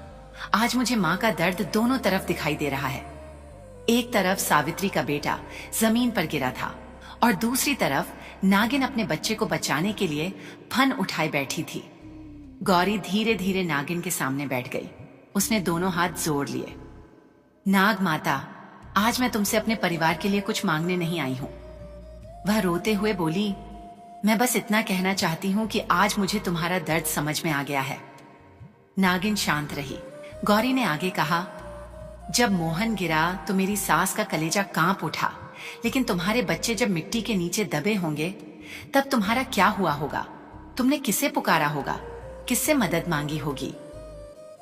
आज मुझे माँ का दर्द दोनों तरफ दिखाई दे रहा है। एक तरफ सावित्री का बेटा जमीन पर गिरा था और दूसरी तरफ नागिन अपने बच्चे को बचाने के लिए फन उठाए बैठी थी। गौरी धीरे धीरे नागिन के सामने बैठ गई। उसने दोनों हाथ जोड़ लिए। नाग माता, आज मैं तुमसे अपने परिवार के लिए कुछ मांगने नहीं आई हूं। वह रोते हुए बोली, मैं बस इतना कहना चाहती हूं कि आज मुझे तुम्हारा दर्द समझ में आ गया है। नागिन शांत रही। गौरी ने आगे कहा, जब मोहन गिरा तो मेरी सास का कलेजा कांप उठा, लेकिन तुम्हारे बच्चे जब मिट्टी के नीचे दबे होंगे तब तुम्हारा क्या हुआ होगा? तुमने किसे पुकारा होगा? किससे मदद मांगी होगी?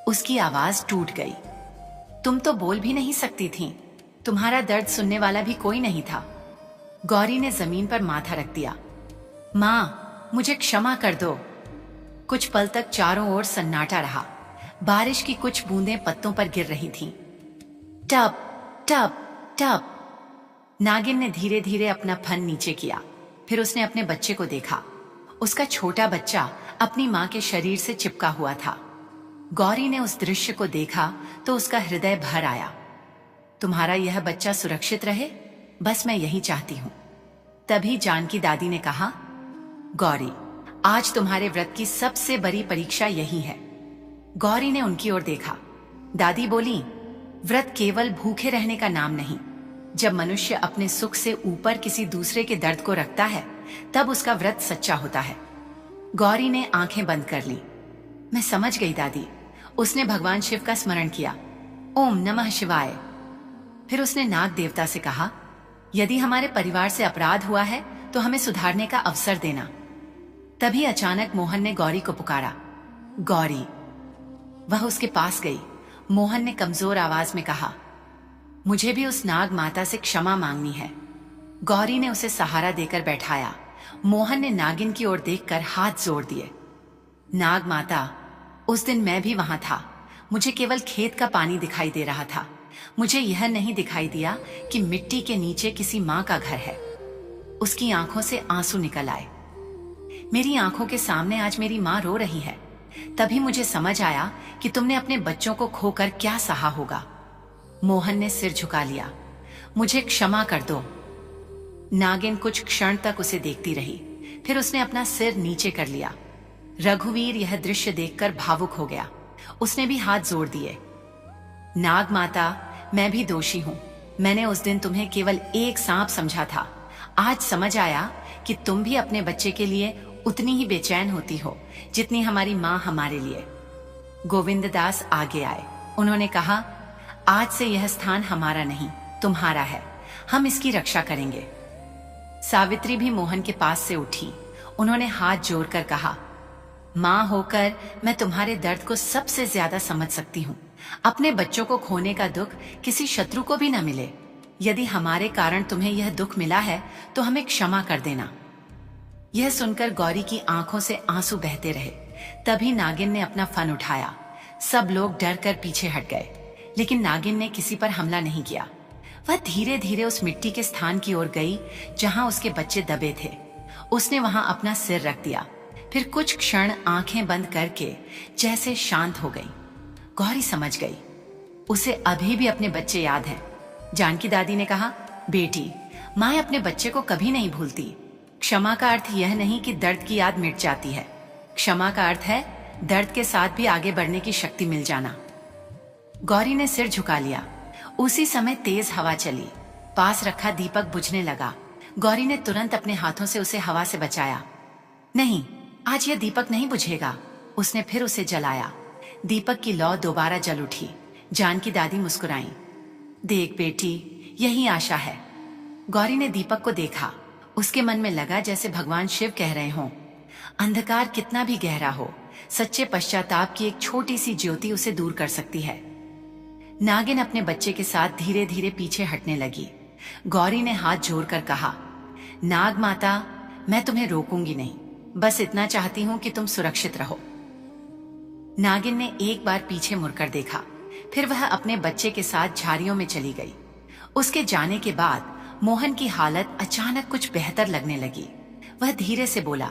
उसकी आवाज टूट गई। तुम तो बोल भी नहीं सकती थीं। तुम्हारा दर्द सुनने वाला भी कोई नहीं था। गौरी ने जमीन पर माथा रख दिया। माँ, मुझे क्षमा कर दो। कुछ पल तक चारों ओर सन्नाटा रहा। बारिश की कुछ बूंदें पत्तों पर गिर रही थीं। टप टप टप। नागिन ने धीरे धीरे अपना फन नीचे किया। फिर उसने अपने बच्चे को देखा। उसका छोटा बच्चा अपनी माँ के शरीर से चिपका हुआ था। गौरी ने उस दृश्य को देखा तो उसका हृदय भर आया। तुम्हारा यह बच्चा सुरक्षित रहे, बस मैं यही चाहती हूँ। तभी जानकी दादी ने कहा, गौरी, आज तुम्हारे व्रत की सबसे बड़ी परीक्षा यही है। गौरी ने उनकी ओर देखा। दादी बोली, व्रत केवल भूखे रहने का नाम नहीं। जब मनुष्य अपने सुख से ऊपर किसी दूसरे के दर्द को रखता है, तब उसका व्रत सच्चा होता है। गौरी ने आंखें बंद कर ली। मैं समझ गई दादी। उसने भगवान शिव का स्मरण किया। ओम नमः शिवाय। फिर उसने नाग देवता से कहा, यदि हमारे परिवार से अपराध हुआ है तो हमें सुधारने का अवसर देना। तभी अचानक मोहन ने गौरी को पुकारा, गौरी। वह उसके पास गई। मोहन ने कमजोर आवाज में कहा, मुझे भी उस नाग माता से क्षमा मांगनी है। गौरी ने उसे सहारा देकर बैठाया। मोहन ने नागिन की ओर देखकर हाथ जोड़ दिए। नाग माता, उस दिन मैं भी वहां था। मुझे केवल खेत का पानी दिखाई दे रहा था। मुझे यह नहीं दिखाई दिया कि मिट्टी के नीचे किसी माँ का घर है। उसकी आंखों से आंसू निकल आए। मेरी आंखों के सामने आज मेरी माँ रो रही है। तभी मुझे समझ आया कि तुमने अपने बच्चों को खोकर क्या सहा होगा। मोहन ने सिर झुका लिया। मुझे क्षमा कर दो। नागिन कुछ क्षण तक उसे देखती रही। फिर उसने अपना सिर नीचे कर लिया। रघुवीर यह दृश्य देखकर भावुक हो गया। उसने भी हाथ जोड़ दिए। नाग माता, मैं भी दोषी हूं। मैंने उस दिन तुम्हें केवल एक सांप समझा था। आज समझ आया कि तुम भी अपने बच्चे के लिए उतनी ही बेचैन होती हो जितनी हमारी माँ हमारे लिए। गोविंददास आगे आए। उन्होंने कहा, आज से यह स्थान हमारा नहीं, तुम्हारा है। हम इसकी रक्षा करेंगे। सावित्री भी मोहन के पास से उठी। उन्होंने हाथ जोड़कर कहा, माँ होकर मैं तुम्हारे दर्द को सबसे ज्यादा समझ सकती हूँ। अपने बच्चों को खोने का दुख किसी शत्रु को भी न मिले। यदि हमारे कारण तुम्हें यह दुख मिला है तो हमें क्षमा कर देना। यह सुनकर गौरी की आंखों से आंसू बहते रहे। तभी नागिन ने अपना फन उठाया। सब लोग डर कर पीछे हट गए, लेकिन नागिन ने किसी पर हमला नहीं किया। वह धीरे धीरे उस मिट्टी के स्थान की ओर गई जहां उसके बच्चे दबे थे। उसने वहां अपना सिर रख दिया, फिर कुछ क्षण आंखें बंद करके जैसे शांत हो गई। गौरी समझ गई, उसे अभी भी अपने बच्चे याद हैं। जानकी दादी ने कहा, बेटी, माँ अपने बच्चे को कभी नहीं भूलती। क्षमा का अर्थ यह नहीं कि दर्द की याद मिट जाती है। क्षमा का अर्थ है दर्द के साथ भी आगे बढ़ने की शक्ति मिल जाना। गौरी ने सिर झुका लिया। उसी समय तेज हवा चली। पास रखा दीपक बुझने लगा। गौरी ने तुरंत अपने हाथों से उसे हवा से बचाया। नहीं, आज यह दीपक नहीं बुझेगा। उसने फिर उसे जलाया। दीपक की लौ दोबारा जल उठी। जानकी दादी मुस्कुराई। देख बेटी, यही आशा है। गौरी ने दीपक को देखा। उसके मन में लगा जैसे भगवान शिव कह रहे हों, अंधकार कितना भी गहरा हो, सच्चे पश्चाताप की एक छोटी सी ज्योति उसे दूर कर सकती है। नागिन अपने बच्चे के साथ धीरे धीरे पीछे हटने लगी। गौरी ने हाथ जोड़कर कहा, नाग माता, मैं तुम्हें रोकूंगी नहीं, बस इतना चाहती हूं कि तुम सुरक्षित रहो। नागिन ने एक बार पीछे मुड़कर देखा, फिर वह अपने बच्चे के साथ झाड़ियों में चली गई। उसके जाने के बाद मोहन की हालत अचानक कुछ बेहतर लगने लगी। वह धीरे से बोला,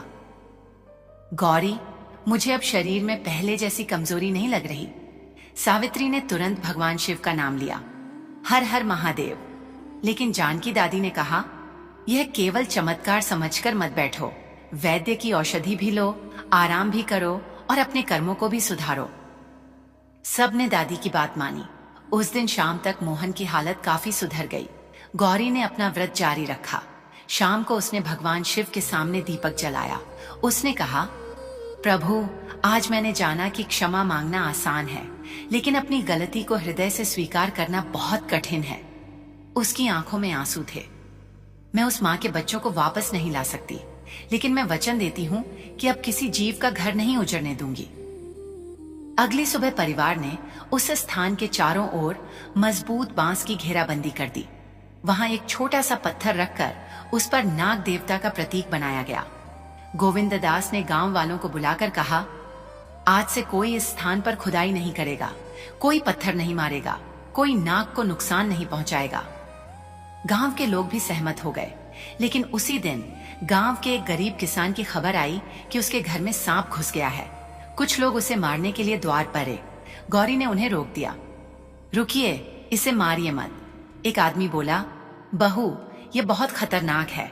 गौरी, मुझे अब शरीर में पहले जैसी कमजोरी नहीं लग रही। सावित्री ने तुरंत भगवान शिव का नाम लिया, हर हर महादेव। लेकिन जानकी दादी ने कहा, यह केवल चमत्कार समझकर मत बैठो। वैद्य की औषधि भी लो, आराम भी करो और अपने कर्मों को भी सुधारो। सब ने दादी की बात मानी। उस दिन शाम तक मोहन की हालत काफी सुधर गई। गौरी ने अपना व्रत जारी रखा। शाम को उसने भगवान शिव के सामने दीपक जलाया। उसने कहा, प्रभु, आज मैंने जाना कि क्षमा मांगना आसान है, लेकिन अपनी गलती को हृदय से स्वीकार करना बहुत कठिन है। उसकी आंखों में आंसू थे। मैं उस माँ के बच्चों को वापस नहीं ला सकती, लेकिन मैं वचन देती हूँ कि अब किसी जीव का घर नहीं उजड़ने दूंगी। अगली सुबह परिवार ने उस स्थान के चारों ओर मजबूत बांस की घेराबंदी कर दी। वहां एक छोटा सा पत्थर रखकर उस पर नाग देवता का प्रतीक बनाया गया। गोविंद दास ने गांव वालों को बुलाकर कहा, आज से कोई इस स्थान पर खुदाई नहीं करेगा, कोई पत्थर नहीं मारेगा, कोई नाग को नुकसान नहीं पहुंचाएगा। गांव के लोग भी सहमत हो गए, लेकिन उसी दिन गांव के एक गरीब किसान की खबर आई कि उसके घर में सांप घुस गया है। कुछ लोग उसे मारने के लिए द्वार पर आए। गौरी ने उन्हें रोक दिया। रुकिए, इसे मारिए मत। एक आदमी बोला, बहू, ये बहुत खतरनाक है।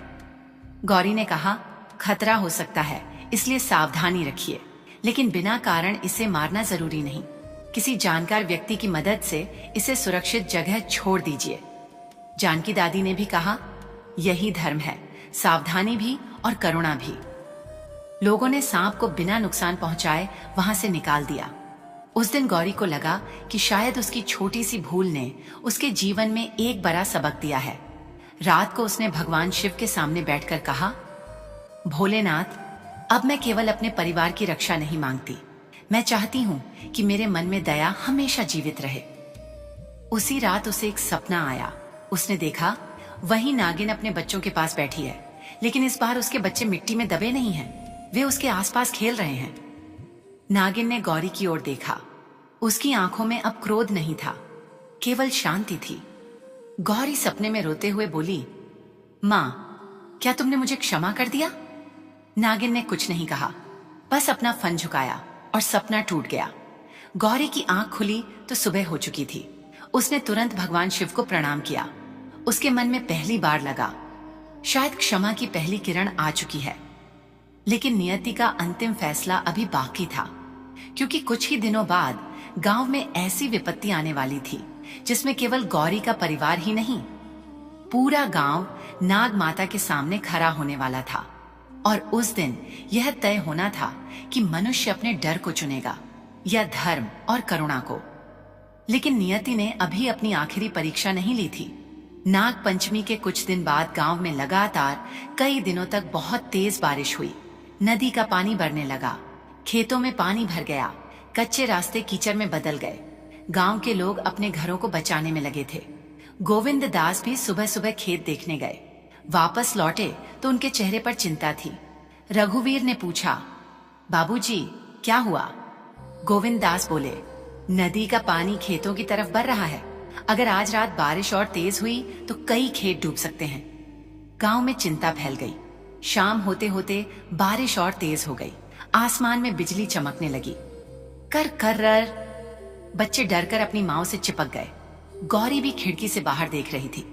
गौरी ने कहा, खतरा हो सकता है, इसलिए सावधानी रखिए, लेकिन बिना कारण इसे मारना जरूरी नहीं। किसी जानकार व्यक्ति की मदद से इसे सुरक्षित जगह छोड़ दीजिए। जानकी दादी ने भी कहा, यही धर्म है, सावधानी भी और करुणा भी। लोगों ने सांप को बिना नुकसान पहुंचाए वहां से निकाल दिया। उस दिन गौरी को लगा कि शायद उसकी छोटी सी भूल ने उसके जीवन में एक बड़ा सबक दिया है। रात को उसने भगवान शिव के सामने बैठकर कहा, भोलेनाथ, अब मैं केवल अपने परिवार की रक्षा नहीं मांगती, मैं चाहती हूँ कि मेरे मन में दया हमेशा जीवित रहे। उसी रात उसे एक सपना आया। उसने देखा वही नागिन अपने बच्चों के पास बैठी है, लेकिन इस बार उसके बच्चे मिट्टी में दबे नहीं हैं, वे उसके आसपास खेल रहे हैं। नागिन ने गौरी की ओर देखा। उसकी आंखों में अब क्रोध नहीं था, केवल शांति थी। गौरी सपने में रोते हुए बोली, माँ, क्या तुमने मुझे क्षमा कर दिया? नागिन ने कुछ नहीं कहा, बस अपना फन झुकाया और सपना टूट गया। गौरी की आंख खुली तो सुबह हो चुकी थी। उसने तुरंत भगवान शिव को प्रणाम किया। उसके मन में पहली बार लगा, शायद क्षमा की पहली किरण आ चुकी है। लेकिन नियति का अंतिम फैसला अभी बाकी था, क्योंकि कुछ ही दिनों बाद गांव में ऐसी विपत्ति आने वाली थी जिसमें केवल गौरी का परिवार ही नहीं, पूरा गांव नाग माता के सामने खड़ा होने वाला था। और उस दिन यह तय होना था कि मनुष्य अपने डर को चुनेगा या धर्म और करुणा को। लेकिन नियति ने अभी अपनी आखिरी परीक्षा नहीं ली थी। नाग पंचमी के कुछ दिन बाद गांव में लगातार कई दिनों तक बहुत तेज बारिश हुई। नदी का पानी बढ़ने लगा, खेतों में पानी भर गया, कच्चे रास्ते कीचड़ में बदल गए। गांव के लोग अपने घरों को बचाने में लगे थे। गोविंद दास भी सुबह सुबह खेत देखने गए। वापस लौटे तो उनके चेहरे पर चिंता थी। रघुवीर ने पूछा, बाबूजी क्या हुआ? गोविंद दास बोले, नदी का पानी खेतों की तरफ बढ़ रहा है। अगर आज रात बारिश और तेज हुई तो कई खेत डूब सकते हैं। गांव में चिंता फैल गई। शाम होते होते बारिश और तेज हो गई। आसमान में बिजली चमकने लगी। कर कर बच्चे डरकर अपनी माँ से चिपक गए। गौरी भी खिड़की से बाहर देख रही थी।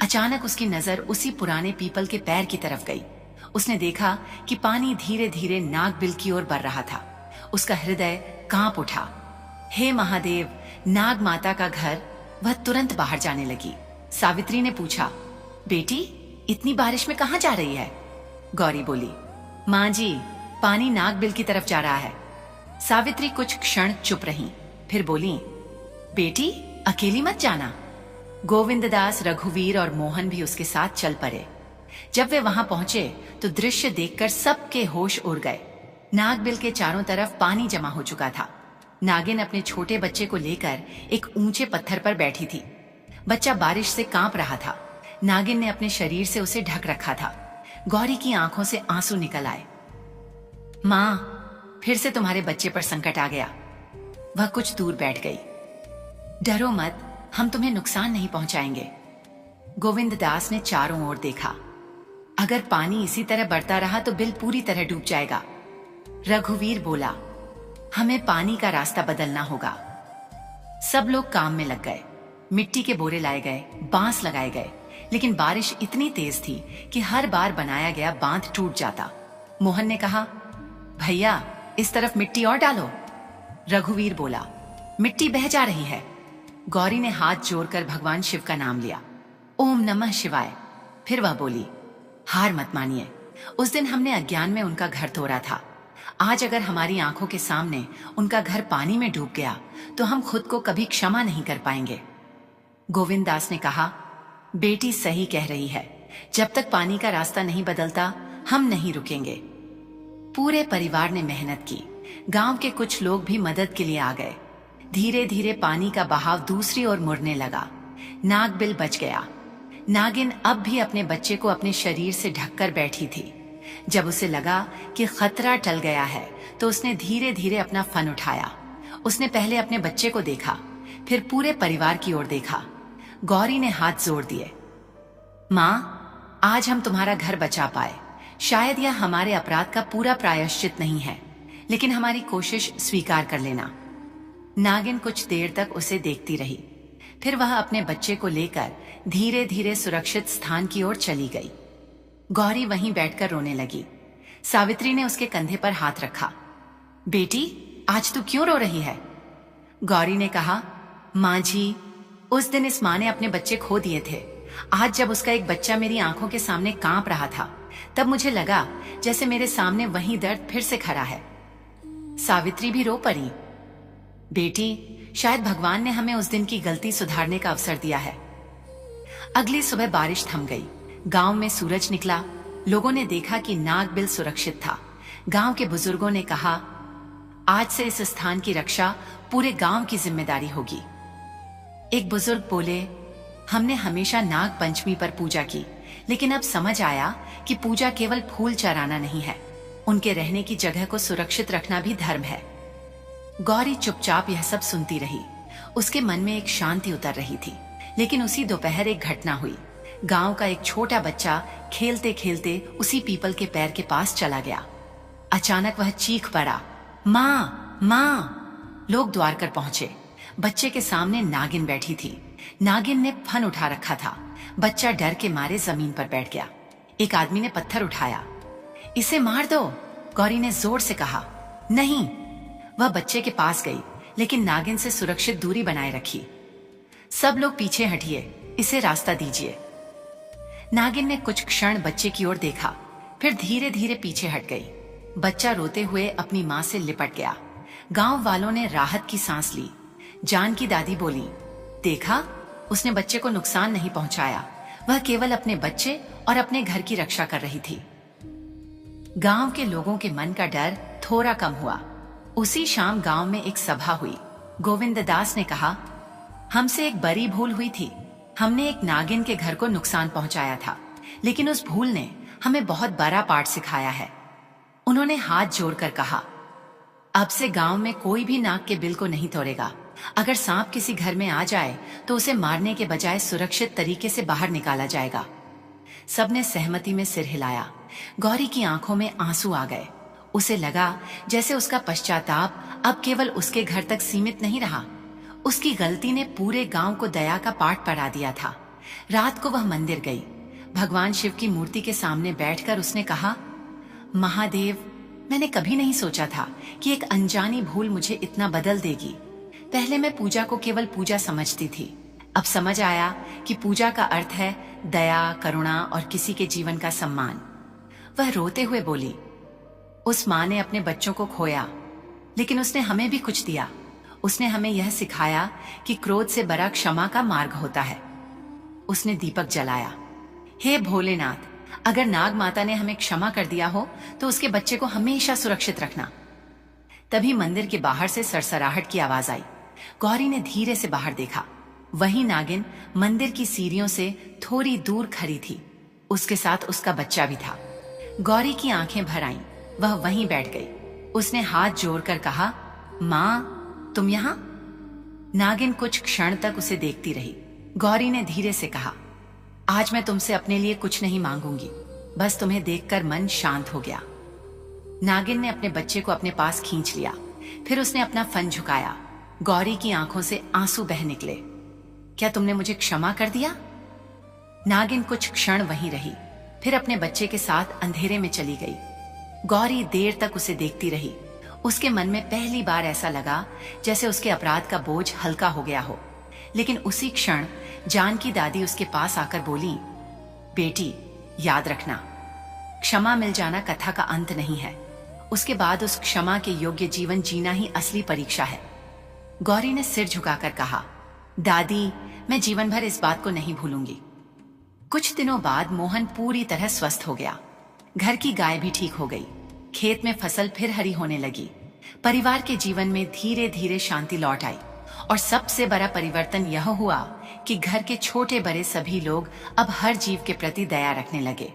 अचानक उसकी नजर उसी पुराने पीपल के पैर की तरफ गई। उसने देखा कि पानी धीरे धीरे नागबिल की ओर बढ़ रहा था। उसका हृदय कांप उठा। हे महादेव, नाग माता का घर! वह तुरंत बाहर जाने लगी। सावित्री ने पूछा, बेटी इतनी बारिश में कहाँ जा रही है? गौरी बोली, माँ जी, पानी नागबिल की तरफ जा रहा है। सावित्री कुछ क्षण चुप रही, फिर बोली, बेटी अकेली मत जाना। गोविंददास, रघुवीर और मोहन भी उसके साथ चल पड़े। जब वे वहां पहुंचे तो दृश्य देखकर सबके होश उड़ गए। नागबिल के चारों तरफ पानी जमा हो चुका था। नागिन अपने छोटे बच्चे को लेकर एक ऊंचे पत्थर पर बैठी थी। बच्चा बारिश से कांप रहा था। नागिन ने अपने शरीर से उसे ढक रखा था। गौरी की आंखों से आंसू निकल आए। माँ, फिर से तुम्हारे बच्चे पर संकट आ गया। वह कुछ दूर बैठ गई। डरो मत, हम तुम्हें नुकसान नहीं पहुंचाएंगे। गोविंद दास ने चारों ओर देखा। अगर पानी इसी तरह बढ़ता रहा तो बिल पूरी तरह डूब जाएगा। रघुवीर बोला, हमें पानी का रास्ता बदलना होगा। सब लोग काम में लग गए। मिट्टी के बोरे लाए गए, बांस लगाए गए, लेकिन बारिश इतनी तेज थी कि हर बार बनाया गया बांध टूट जाता। मोहन ने कहा, भैया इस तरफ मिट्टी और डालो। रघुवीर बोला, मिट्टी बह जा रही है। गौरी ने हाथ जोड़कर भगवान शिव का नाम लिया, ओम नमः शिवाय। फिर वह बोली, हार मत मानिए। उस दिन हमने अज्ञान में उनका घर तोड़ा था। आज अगर हमारी आंखों के सामने उनका घर पानी में डूब गया तो हम खुद को कभी क्षमा नहीं कर पाएंगे। गोविंद दास ने कहा, बेटी सही कह रही है। जब तक पानी का रास्ता नहीं बदलता हम नहीं रुकेंगे। पूरे परिवार ने मेहनत की। गांव के कुछ लोग भी मदद के लिए आ गए। धीरे धीरे पानी का बहाव दूसरी ओर मुड़ने लगा। नागबिल बच गया। नागिन अब भी अपने बच्चे को अपने शरीर से ढककर बैठी थी। जब उसे लगा कि खतरा टल गया है तो उसने धीरे धीरे अपना फन उठाया। उसने पहले अपने बच्चे को देखा, फिर पूरे परिवार की ओर देखा। गौरी ने हाथ जोड़ दिए। माँ, आज हम तुम्हारा घर बचा पाए। शायद यह हमारे अपराध का पूरा प्रायश्चित नहीं है, लेकिन हमारी कोशिश स्वीकार कर लेना। नागिन कुछ देर तक उसे देखती रही। फिर वह अपने बच्चे को लेकर धीरे धीरे सुरक्षित स्थान की ओर चली गई। गौरी वहीं बैठकर रोने लगी। सावित्री ने उसके कंधे पर हाथ रखा। बेटी, आज तू क्यों रो रही है? गौरी ने कहा, माँ जी, उस दिन इस माँ ने अपने बच्चे खो दिए थे। आज जब उसका एक बच्चा मेरी आंखों के सामने कांप रहा था, तब मुझे लगा जैसे मेरे सामने वही दर्द फिर से खड़ा है। सावित्री भी रो पड़ी। बेटी, शायद भगवान ने हमें उस दिन की गलती सुधारने का अवसर दिया है। अगली सुबह बारिश थम गई। गांव में सूरज निकला। लोगों ने देखा कि नागबिल सुरक्षित था। गांव के बुजुर्गों ने कहा, आज से इस स्थान की रक्षा पूरे गांव की जिम्मेदारी होगी। एक बुजुर्ग बोले, हमने हमेशा नाग पंचमी पर पूजा की, लेकिन अब समझ आया कि पूजा केवल फूल चढ़ाना नहीं है, उनके रहने की जगह को सुरक्षित रखना भी धर्म है। गौरी चुपचाप यह सब सुनती रही। उसके मन में एक शांति उतर रही थी। लेकिन उसी दोपहर एक घटना हुई। गांव का एक छोटा बच्चा खेलते खेलते उसी पीपल के पैर के पास चला गया। अचानक वह चीख पड़ा, माँ, माँ। लोग द्वार कर पहुंचे। बच्चे के सामने नागिन बैठी थी। नागिन ने फन उठा रखा था। बच्चा डर के मारे जमीन पर बैठ गया। एक आदमी ने पत्थर उठाया। इसे मार दो, गौरी ने जोर से कहा। नहीं। वह बच्चे के पास गई, लेकिन नागिन से सुरक्षित दूरी बनाए रखी। सब लोग पीछे हटिए, इसे रास्ता दीजिए। नागिन ने कुछ क्षण बच्चे की ओर देखा, फिर धीरे धीरे पीछे हट गई। बच्चा रोते हुए अपनी माँ से लिपट गया। गांव वालों ने राहत की सांस ली। जानकी दादी बोली, देखा, उसने बच्चे को नुकसान नहीं पहुंचाया, वह केवल अपने बच्चे और अपने घर की रक्षा कर रही थी। गांव के लोगों के मन का डर थोड़ा कम हुआ। उसी शाम गांव में एक सभा हुई। गोविंददास ने कहा, हमसे एक बड़ी भूल हुई थी। हमने एक नागिन के घर को नुकसान पहुंचाया था, लेकिन उस भूल ने हमें बहुत बड़ा पाठ सिखाया है। उन्होंने हाथ जोड़कर कहा, अब से गांव में कोई भी नाग के बिल को नहीं तोड़ेगा। अगर सांप किसी घर में आ जाए तो उसे मारने के बजाय सुरक्षित तरीके से बाहर निकाला जाएगा। सबने सहमति में सिर हिलाया। गौरी की आंखों में आंसू आ गए। उसे लगा जैसे उसका पश्चाताप अब केवल उसके घर तक सीमित नहीं रहा। उसकी गलती ने पूरे गांव को दया का पाठ पढ़ा दिया था। रात को वह मंदिर गई। भगवान शिव की मूर्ति के सामने बैठकर उसने कहा, महादेव, मैंने कभी नहीं सोचा था कि एक अनजानी भूल मुझे इतना बदल देगी। पहले मैं पूजा को केवल पूजा समझती थी। अब समझ आया कि पूजा का अर्थ है दया, करुणा और किसी के जीवन का सम्मान। वह रोते हुए बोली, उस माँ ने अपने बच्चों को खोया, लेकिन उसने हमें भी कुछ दिया। उसने हमें यह सिखाया कि क्रोध से बड़ा क्षमा का मार्ग होता है। उसने दीपक जलाया। हे भोलेनाथ, अगर नाग माता ने हमें क्षमा कर दिया हो तो उसके बच्चे को हमेशा सुरक्षित रखना। तभी मंदिर के बाहर से सरसराहट की आवाज आई। गौरी ने धीरे से बाहर देखा। वही नागिन मंदिर की सीढ़ियों से थोड़ी दूर खड़ी थी। उसके साथ उसका बच्चा भी था। गौरी की आंखें भर आईं। वह वहीं बैठ गई। उसने हाथ जोड़कर कहा, माँ, तुम यहाँ? नागिन कुछ क्षण तक उसे देखती रही। गौरी ने धीरे से कहा, आज मैं तुमसे अपने लिए कुछ नहीं मांगूंगी, बस तुम्हें देखकर मन शांत हो गया। नागिन ने अपने बच्चे को अपने पास खींच लिया। फिर उसने अपना फन झुकाया। गौरी की आंखों से आंसू बह निकले। क्या तुमने मुझे क्षमा कर दिया? नागिन कुछ क्षण वहीं रही, फिर अपने बच्चे के साथ अंधेरे में चली गई। गौरी देर तक उसे देखती रही। उसके मन में पहली बार ऐसा लगा जैसे उसके अपराध का बोझ हल्का हो गया हो। लेकिन उसी क्षण जानकी दादी उसके पास आकर बोली, बेटी, याद रखना, क्षमा मिल जाना कथा का अंत नहीं है। उसके बाद उस क्षमा के योग्य जीवन जीना ही असली परीक्षा है। गौरी ने सिर झुकाकर कहा, दादी, मैं जीवन भर इस बात को नहीं भूलूंगी। कुछ दिनों बाद मोहन पूरी तरह स्वस्थ हो गया। घर की गाय भी ठीक हो गई। खेत में फसल फिर हरी होने लगी। परिवार के जीवन में धीरे धीरे शांति लौट आई। और सबसे बड़ा परिवर्तन यह हुआ कि घर के छोटे बड़े सभी लोग अब हर जीव के प्रति दया रखने लगे।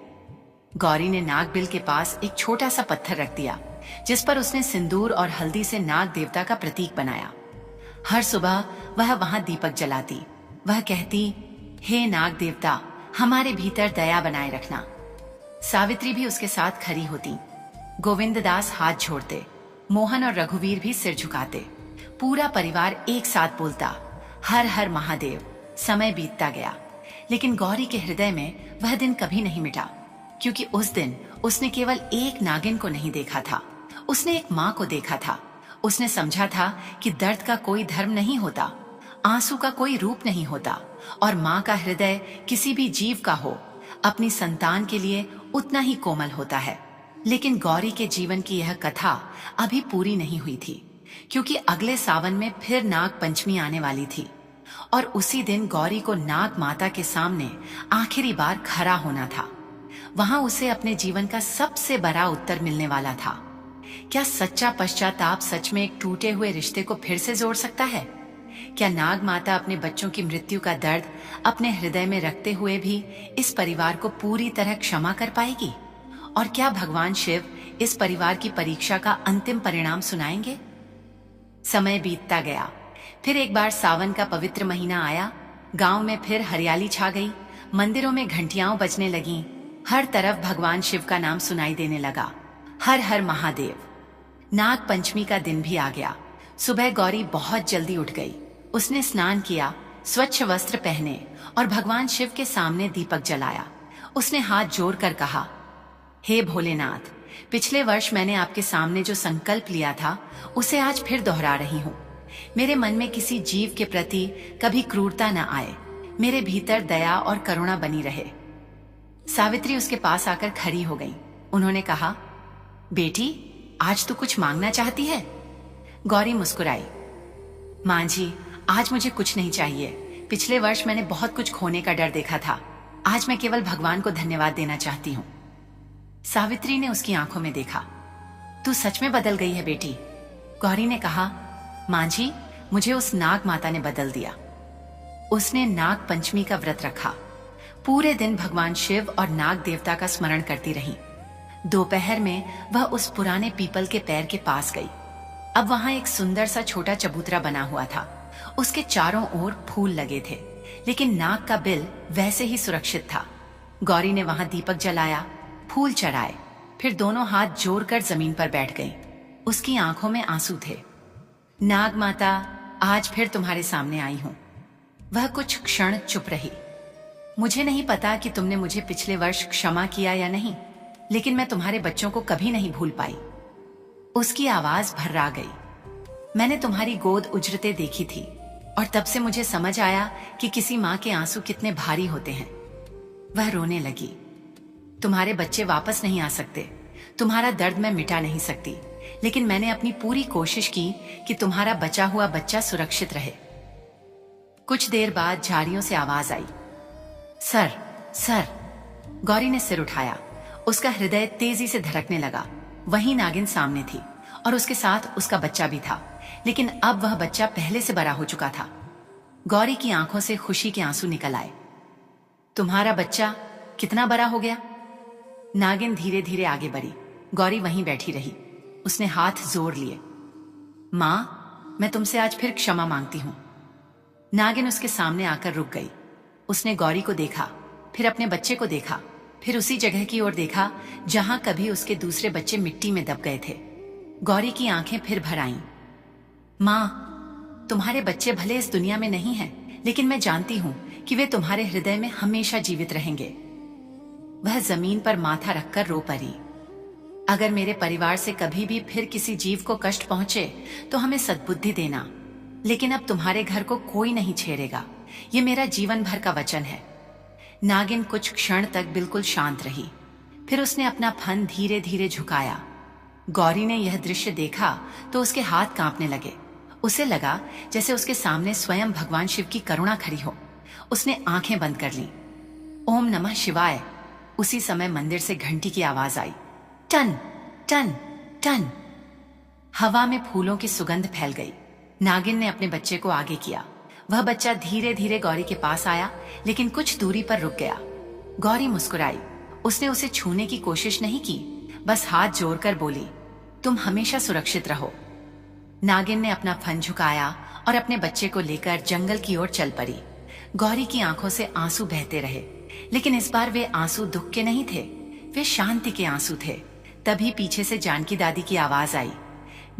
गौरी ने नागबिल के पास एक छोटा सा पत्थर रख दिया, जिस पर उसने सिंदूर और हल्दी से नाग देवता का प्रतीक बनाया। हर सुबह वह वहां दीपक जलाती। वह कहती, हे नाग देवता, हमारे भीतर दया बनाए रखना। सावित्री भी उसके साथ खड़ी होती। गोविंददास हाथ जोड़ते। मोहन और रघुवीर भी सिर झुकाते। पूरा परिवार एक साथ बोलता, हर हर महादेव। समय बीतता गया, लेकिन गौरी के हृदय में वह दिन कभी नहीं मिटा, क्योंकि उस दिन उसने केवल एक नागिन को नहीं देखा था, उसने एक माँ को देखा था। उसने समझा था कि दर्द का कोई धर्म नहीं होता, आंसू का कोई रूप नहीं होता, और माँ का हृदय किसी भी जीव का हो, अपनी संतान के लिए उतना ही कोमल होता है। लेकिन गौरी के जीवन की यह कथा अभी पूरी नहीं हुई थी, क्योंकि अगले सावन में फिर नाग पंचमी आने वाली थी, और उसी दिन गौरी को नाग माता के सामने आखिरी बार खड़ा होना था। वहां उसे अपने जीवन का सबसे बड़ा उत्तर मिलने वाला था। क्या सच्चा पश्चाताप सच में एक टूटे हुए रिश्ते को फिर से जोड़ सकता है? क्या नाग माता अपने बच्चों की मृत्यु का दर्द अपने हृदय में रखते हुए भी इस परिवार को पूरी तरह क्षमा कर पाएगी? और क्या भगवान शिव इस परिवार की परीक्षा का अंतिम परिणाम सुनाएंगे? समय बीतता गया। फिर एक बार सावन का पवित्र महीना आया। गांव में फिर हरियाली छा गई। मंदिरों में घंटियां बजने लगीं। हर तरफ भगवान शिव का नाम सुनाई देने लगा, हर हर महादेव। नाग पंचमी का दिन भी आ गया। सुबह गौरी बहुत जल्दी उठ गई। उसने स्नान किया, स्वच्छ वस्त्र पहने और भगवान शिव के सामने दीपक जलाया। उसने हाथ जोड़कर कहा, हे भोलेनाथ, पिछले वर्ष मैंने आपके सामने जो संकल्प लिया था उसे आज फिर दोहरा रही हूँ। मेरे मन में किसी जीव के प्रति कभी क्रूरता न आए। मेरे भीतर दया और करुणा बनी रहे। सावित्री उसके पास आकर खड़ी हो गई। उन्होंने कहा, बेटी, आज तू कुछ मांगना चाहती है? गौरी मुस्कुराई। मां जी, आज मुझे कुछ नहीं चाहिए। पिछले वर्ष मैंने बहुत कुछ खोने का डर देखा था। आज मैं केवल भगवान को धन्यवाद देना चाहती हूँ। सावित्री ने उसकी आंखों में देखा। तू सच में बदल गई है बेटी। गौरी ने कहा, माँ जी, मुझे उस नाग माता ने बदल दिया। उसने नाग पंचमी का व्रत रखा। पूरे दिन भगवान शिव और नाग देवता का स्मरण करती रही। दोपहर में वह उस पुराने पीपल के पैर के पास गई। अब वहां एक सुंदर सा छोटा चबूतरा बना हुआ था। उसके चारों ओर फूल लगे थे, लेकिन नाग का बिल वैसे ही सुरक्षित था। गौरी ने वहां दीपक जलाया, फूल चढ़ाए, फिर दोनों हाथ जोड़कर जमीन पर बैठ गई। उसकी आंखों में आंसू थे। नाग माता, आज फिर तुम्हारे सामने आई हूं। वह कुछ क्षण चुप रही। मुझे नहीं पता कि तुमने मुझे पिछले वर्ष क्षमा किया या नहीं, लेकिन मैं तुम्हारे बच्चों को कभी नहीं भूल पाई। उसकी आवाज भर्रा गई। मैंने तुम्हारी गोद उजरते देखी थी और तब से मुझे समझ आया कि किसी माँ के आंसू कितने भारी होते हैं। वह रोने लगी। तुम्हारे बच्चे वापस नहीं आ सकते, तुम्हारा दर्द मैं मिटा नहीं सकती, लेकिन मैंने अपनी पूरी कोशिश की कि तुम्हारा बचा हुआ बच्चा सुरक्षित रहे। कुछ देर बाद झाड़ियों से आवाज आई, सर, सर। गौरी ने सिर उठाया। उसका हृदय तेजी से धड़कने लगा। वही नागिन सामने थी और उसके साथ उसका बच्चा भी था, लेकिन अब वह बच्चा पहले से बड़ा हो चुका था। गौरी की आंखों से खुशी के आंसू निकल आए। तुम्हारा बच्चा कितना बड़ा हो गया? नागिन धीरे धीरे आगे बढ़ी। गौरी वहीं बैठी रही। उसने हाथ जोड़ लिए। मां, मैं तुमसे आज फिर क्षमा मांगती हूं। नागिन उसके सामने आकर रुक गई। उसने गौरी को देखा, फिर अपने बच्चे को देखा, फिर उसी जगह की ओर देखा जहां कभी उसके दूसरे बच्चे मिट्टी में दब गए थे। गौरी की आंखें फिर भर आईं। मां, तुम्हारे बच्चे भले इस दुनिया में नहीं हैं, लेकिन मैं जानती हूं कि वे तुम्हारे हृदय में हमेशा जीवित रहेंगे। वह जमीन पर माथा रखकर रो पड़ी। अगर मेरे परिवार से कभी भी फिर किसी जीव को कष्ट पहुंचे तो हमें सद्बुद्धि देना, लेकिन अब तुम्हारे घर को कोई नहीं छेड़ेगा। ये मेरा जीवन भर का वचन है। नागिन कुछ क्षण तक बिल्कुल शांत रही, फिर उसने अपना फन धीरे धीरे झुकाया। गौरी ने यह दृश्य देखा तो उसके हाथ कांपने लगे। उसे लगा जैसे उसके सामने स्वयं भगवान शिव की करुणा खड़ी हो। उसने आंखें बंद कर लीं। ओम नमः शिवाय। उसी समय मंदिर से घंटी की आवाज आई। Ton ton ton. हवा में फूलों की सुगंध फैल गई। नागिन ने अपने बच्चे को आगे किया। वह बच्चा धीरे धीरे गौरी के पास आया, लेकिन कुछ दूरी पर रुक गया। गौरी मुस्कुराई। उसने उसे छूने की कोशिश नहीं की, बस हाथ जोड़कर बोली, तुम हमेशा सुरक्षित रहो। नागिन ने अपना फन झुकाया और अपने बच्चे को लेकर जंगल की ओर चल पड़ी। गौरी की आंखों से आंसू बहते रहे, लेकिन इस बार वे आंसू दुख के नहीं थे, वे शांति के आंसू थे। तभी पीछे से जानकी दादी की आवाज आई,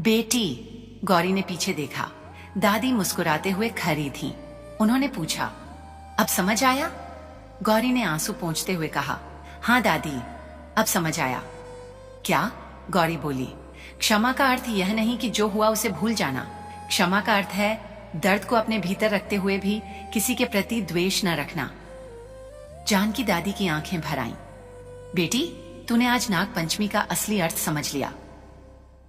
बेटी। गौरी ने पीछे देखा। दादी मुस्कुराते हुए खड़ी थीं। उन्होंने पूछा, अब समझ आया? गौरी ने आंसू पोंछते हुए कहा, हाँ दादी, अब समझ आया। क्या? गौरी बोली, क्षमा का अर्थ यह नहीं कि जो हुआ उसे भूल जाना। क्षमा का अर्थ है दर्द को अपने भीतर रखते हुए भी किसी के प्रति द्वेष न रखना। जानकी दादी की आंखें भर आईं। बेटी, तूने आज नाग पंचमी का असली अर्थ समझ लिया।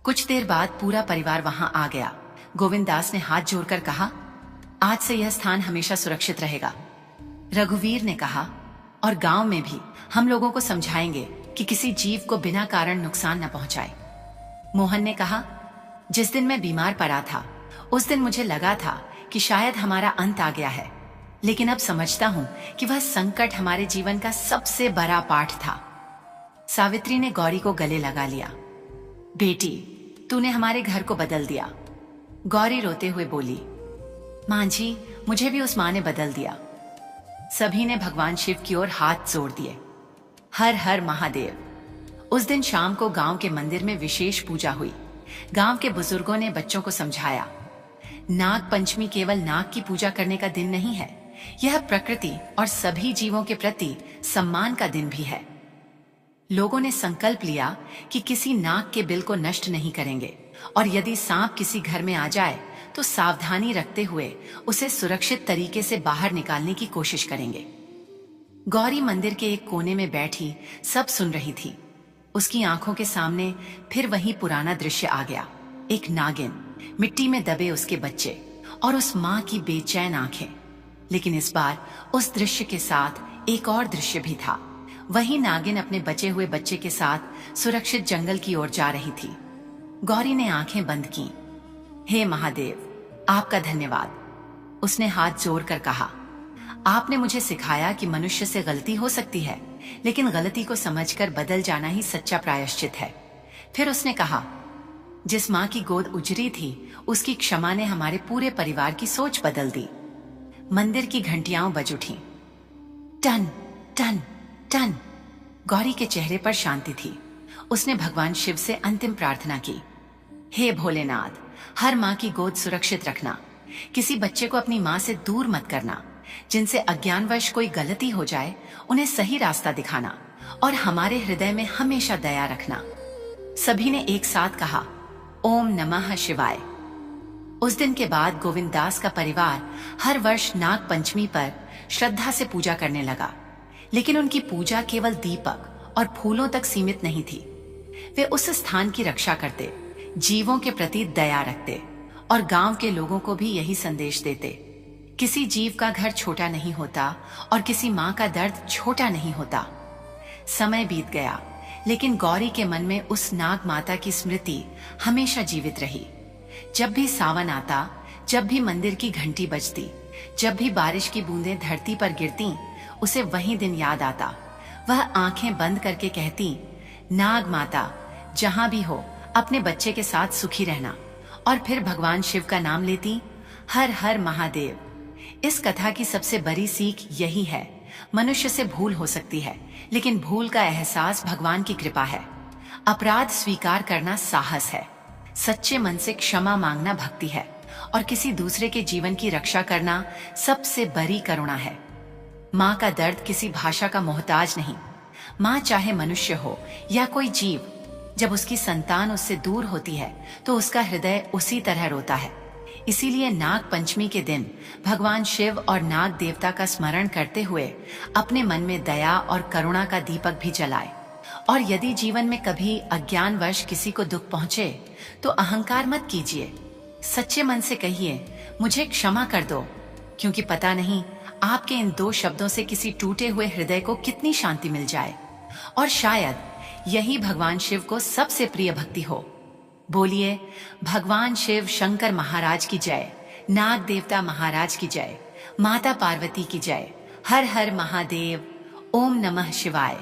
कुछ देर बाद पूरा परिवार वहां आ गया। गोविंद दास ने हाथ जोड़कर कहा, आज से यह स्थान हमेशा सुरक्षित रहेगा। रघुवीर ने कहा, और गांव में भी हम लोगों को समझाएंगे कि किसी जीव को बिना कारण नुकसान न पहुंचाए। मोहन ने कहा, जिस दिन मैं बीमार पड़ा था उस दिन मुझे लगा था कि शायद हमारा अंत आ गया है, लेकिन अब समझता हूं कि वह संकट हमारे जीवन का सबसे बड़ा पाठ था। सावित्री ने गौरी को गले लगा लिया। बेटी, तूने हमारे घर को बदल दिया। गौरी रोते हुए बोली, मां जी, मुझे भी उस मां ने बदल दिया। सभी ने भगवान शिव की ओर हाथ जोड़ दिए। हर हर महादेव। उस दिन शाम को गांव के मंदिर में विशेष पूजा हुई। गांव के बुजुर्गों ने बच्चों को समझाया, नाग पंचमी केवल नाग की पूजा करने का दिन नहीं है, यह प्रकृति और सभी जीवों के प्रति सम्मान का दिन भी है। लोगों ने संकल्प लिया कि किसी नाग के बिल को नष्ट नहीं करेंगे और यदि सांप किसी घर में आ जाए तो सावधानी रखते हुए उसे सुरक्षित तरीके से बाहर निकालने की कोशिश करेंगे। गौरी मंदिर के एक कोने में बैठी सब सुन रही थी। उसकी आंखों के सामने फिर वही पुराना दृश्य आ गया। एक नागिन, मिट्टी में दबे उसके बच्चे और उस माँ की बेचैन आंखें। लेकिन इस बार उस दृश्य के साथ एक और दृश्य भी था। वही नागिन अपने बचे हुए बच्चे के साथ सुरक्षित जंगल की ओर जा रही थी। गौरी ने आंखें बंद की। हे महादेव, आपका धन्यवाद, उसने हाथ जोड़कर कहा। आपने मुझे सिखाया कि मनुष्य से गलती हो सकती है, लेकिन गलती को समझकर बदल जाना ही सच्चा प्रायश्चित है। फिर उसने कहा, जिस माँ की गोद उजरी थी, उसकी क्षमा ने हमारे पूरे परिवार की सोच बदल दी। मंदिर की घंटियां बज उठी। Ton ton ton. गौरी के चेहरे पर शांति थी। उसने भगवान शिव से अंतिम प्रार्थना की। हे भोलेनाथ, हर माँ की गोद सुरक्षित रखना। किसी बच्चे को अपनी माँ से दूर मत करना। जिनसे अज्ञानवश कोई गलती हो जाए, उन्हें सही रास्ता दिखाना और हमारे हृदय में हमेशा दया रखना। सभी ने एक साथ कहा, ओम नमः शिवाय। उस दिन के बाद गोविंददास का परिवार हर वर्ष नाग पंचमी पर श्रद्धा से पूजा करने लगा। लेकिन उनकी पूजा केवल दीपक और फूलों तक सीमित नहीं थी। वे उस स्थान की रक्षा करते, जीवों के प्रति दया रखते और गांव के लोगों को भी यही संदेश देते। किसी जीव का घर छोटा नहीं होता और किसी माँ का दर्द छोटा नहीं होता। समय बीत गया, लेकिन गौरी के मन में उस नाग माता की स्मृति हमेशा जीवित रही। जब भी सावन आता, जब भी मंदिर की घंटी बजती, जब भी बारिश की बूंदें धरती पर गिरती, उसे वही दिन याद आता। वह आंखें बंद करके कहती, नाग माता, जहां भी हो अपने बच्चे के साथ सुखी रहना। और फिर भगवान शिव का नाम लेती, हर हर महादेव। इस कथा की सबसे बड़ी सीख यही है, मनुष्य से भूल हो सकती है, लेकिन भूल का एहसास भगवान की कृपा है। अपराध स्वीकार करना साहस है, सच्चे मन से क्षमा मांगना भक्ति है, और किसी दूसरे के जीवन की रक्षा करना सबसे बड़ी करुणा है। माँ का दर्द किसी भाषा का मोहताज नहीं। माँ चाहे मनुष्य हो या कोई जीव, जब उसकी संतान उससे दूर होती है तो उसका हृदय उसी तरह रोता है। इसीलिए नाग पंचमी के दिन भगवान शिव और नाग देवता का स्मरण करते हुए अपने मन में दया और करुणा का दीपक भी जलाए। और यदि जीवन में कभी अज्ञानवश किसी को दुख पहुंचे तो अहंकार मत कीजिए। सच्चे मन से कहिए, मुझे क्षमा कर दो, क्योंकि पता नहीं आपके इन दो शब्दों से किसी टूटे हुए हृदय को कितनी शांति मिल जाए। और शायद यही भगवान शिव को सबसे प्रिय भक्ति हो। बोलिए, भगवान शिव शंकर महाराज की जय, नाग देवता महाराज की जय, माता पार्वती की जय, हर हर महादेव, ओम नमः शिवाय।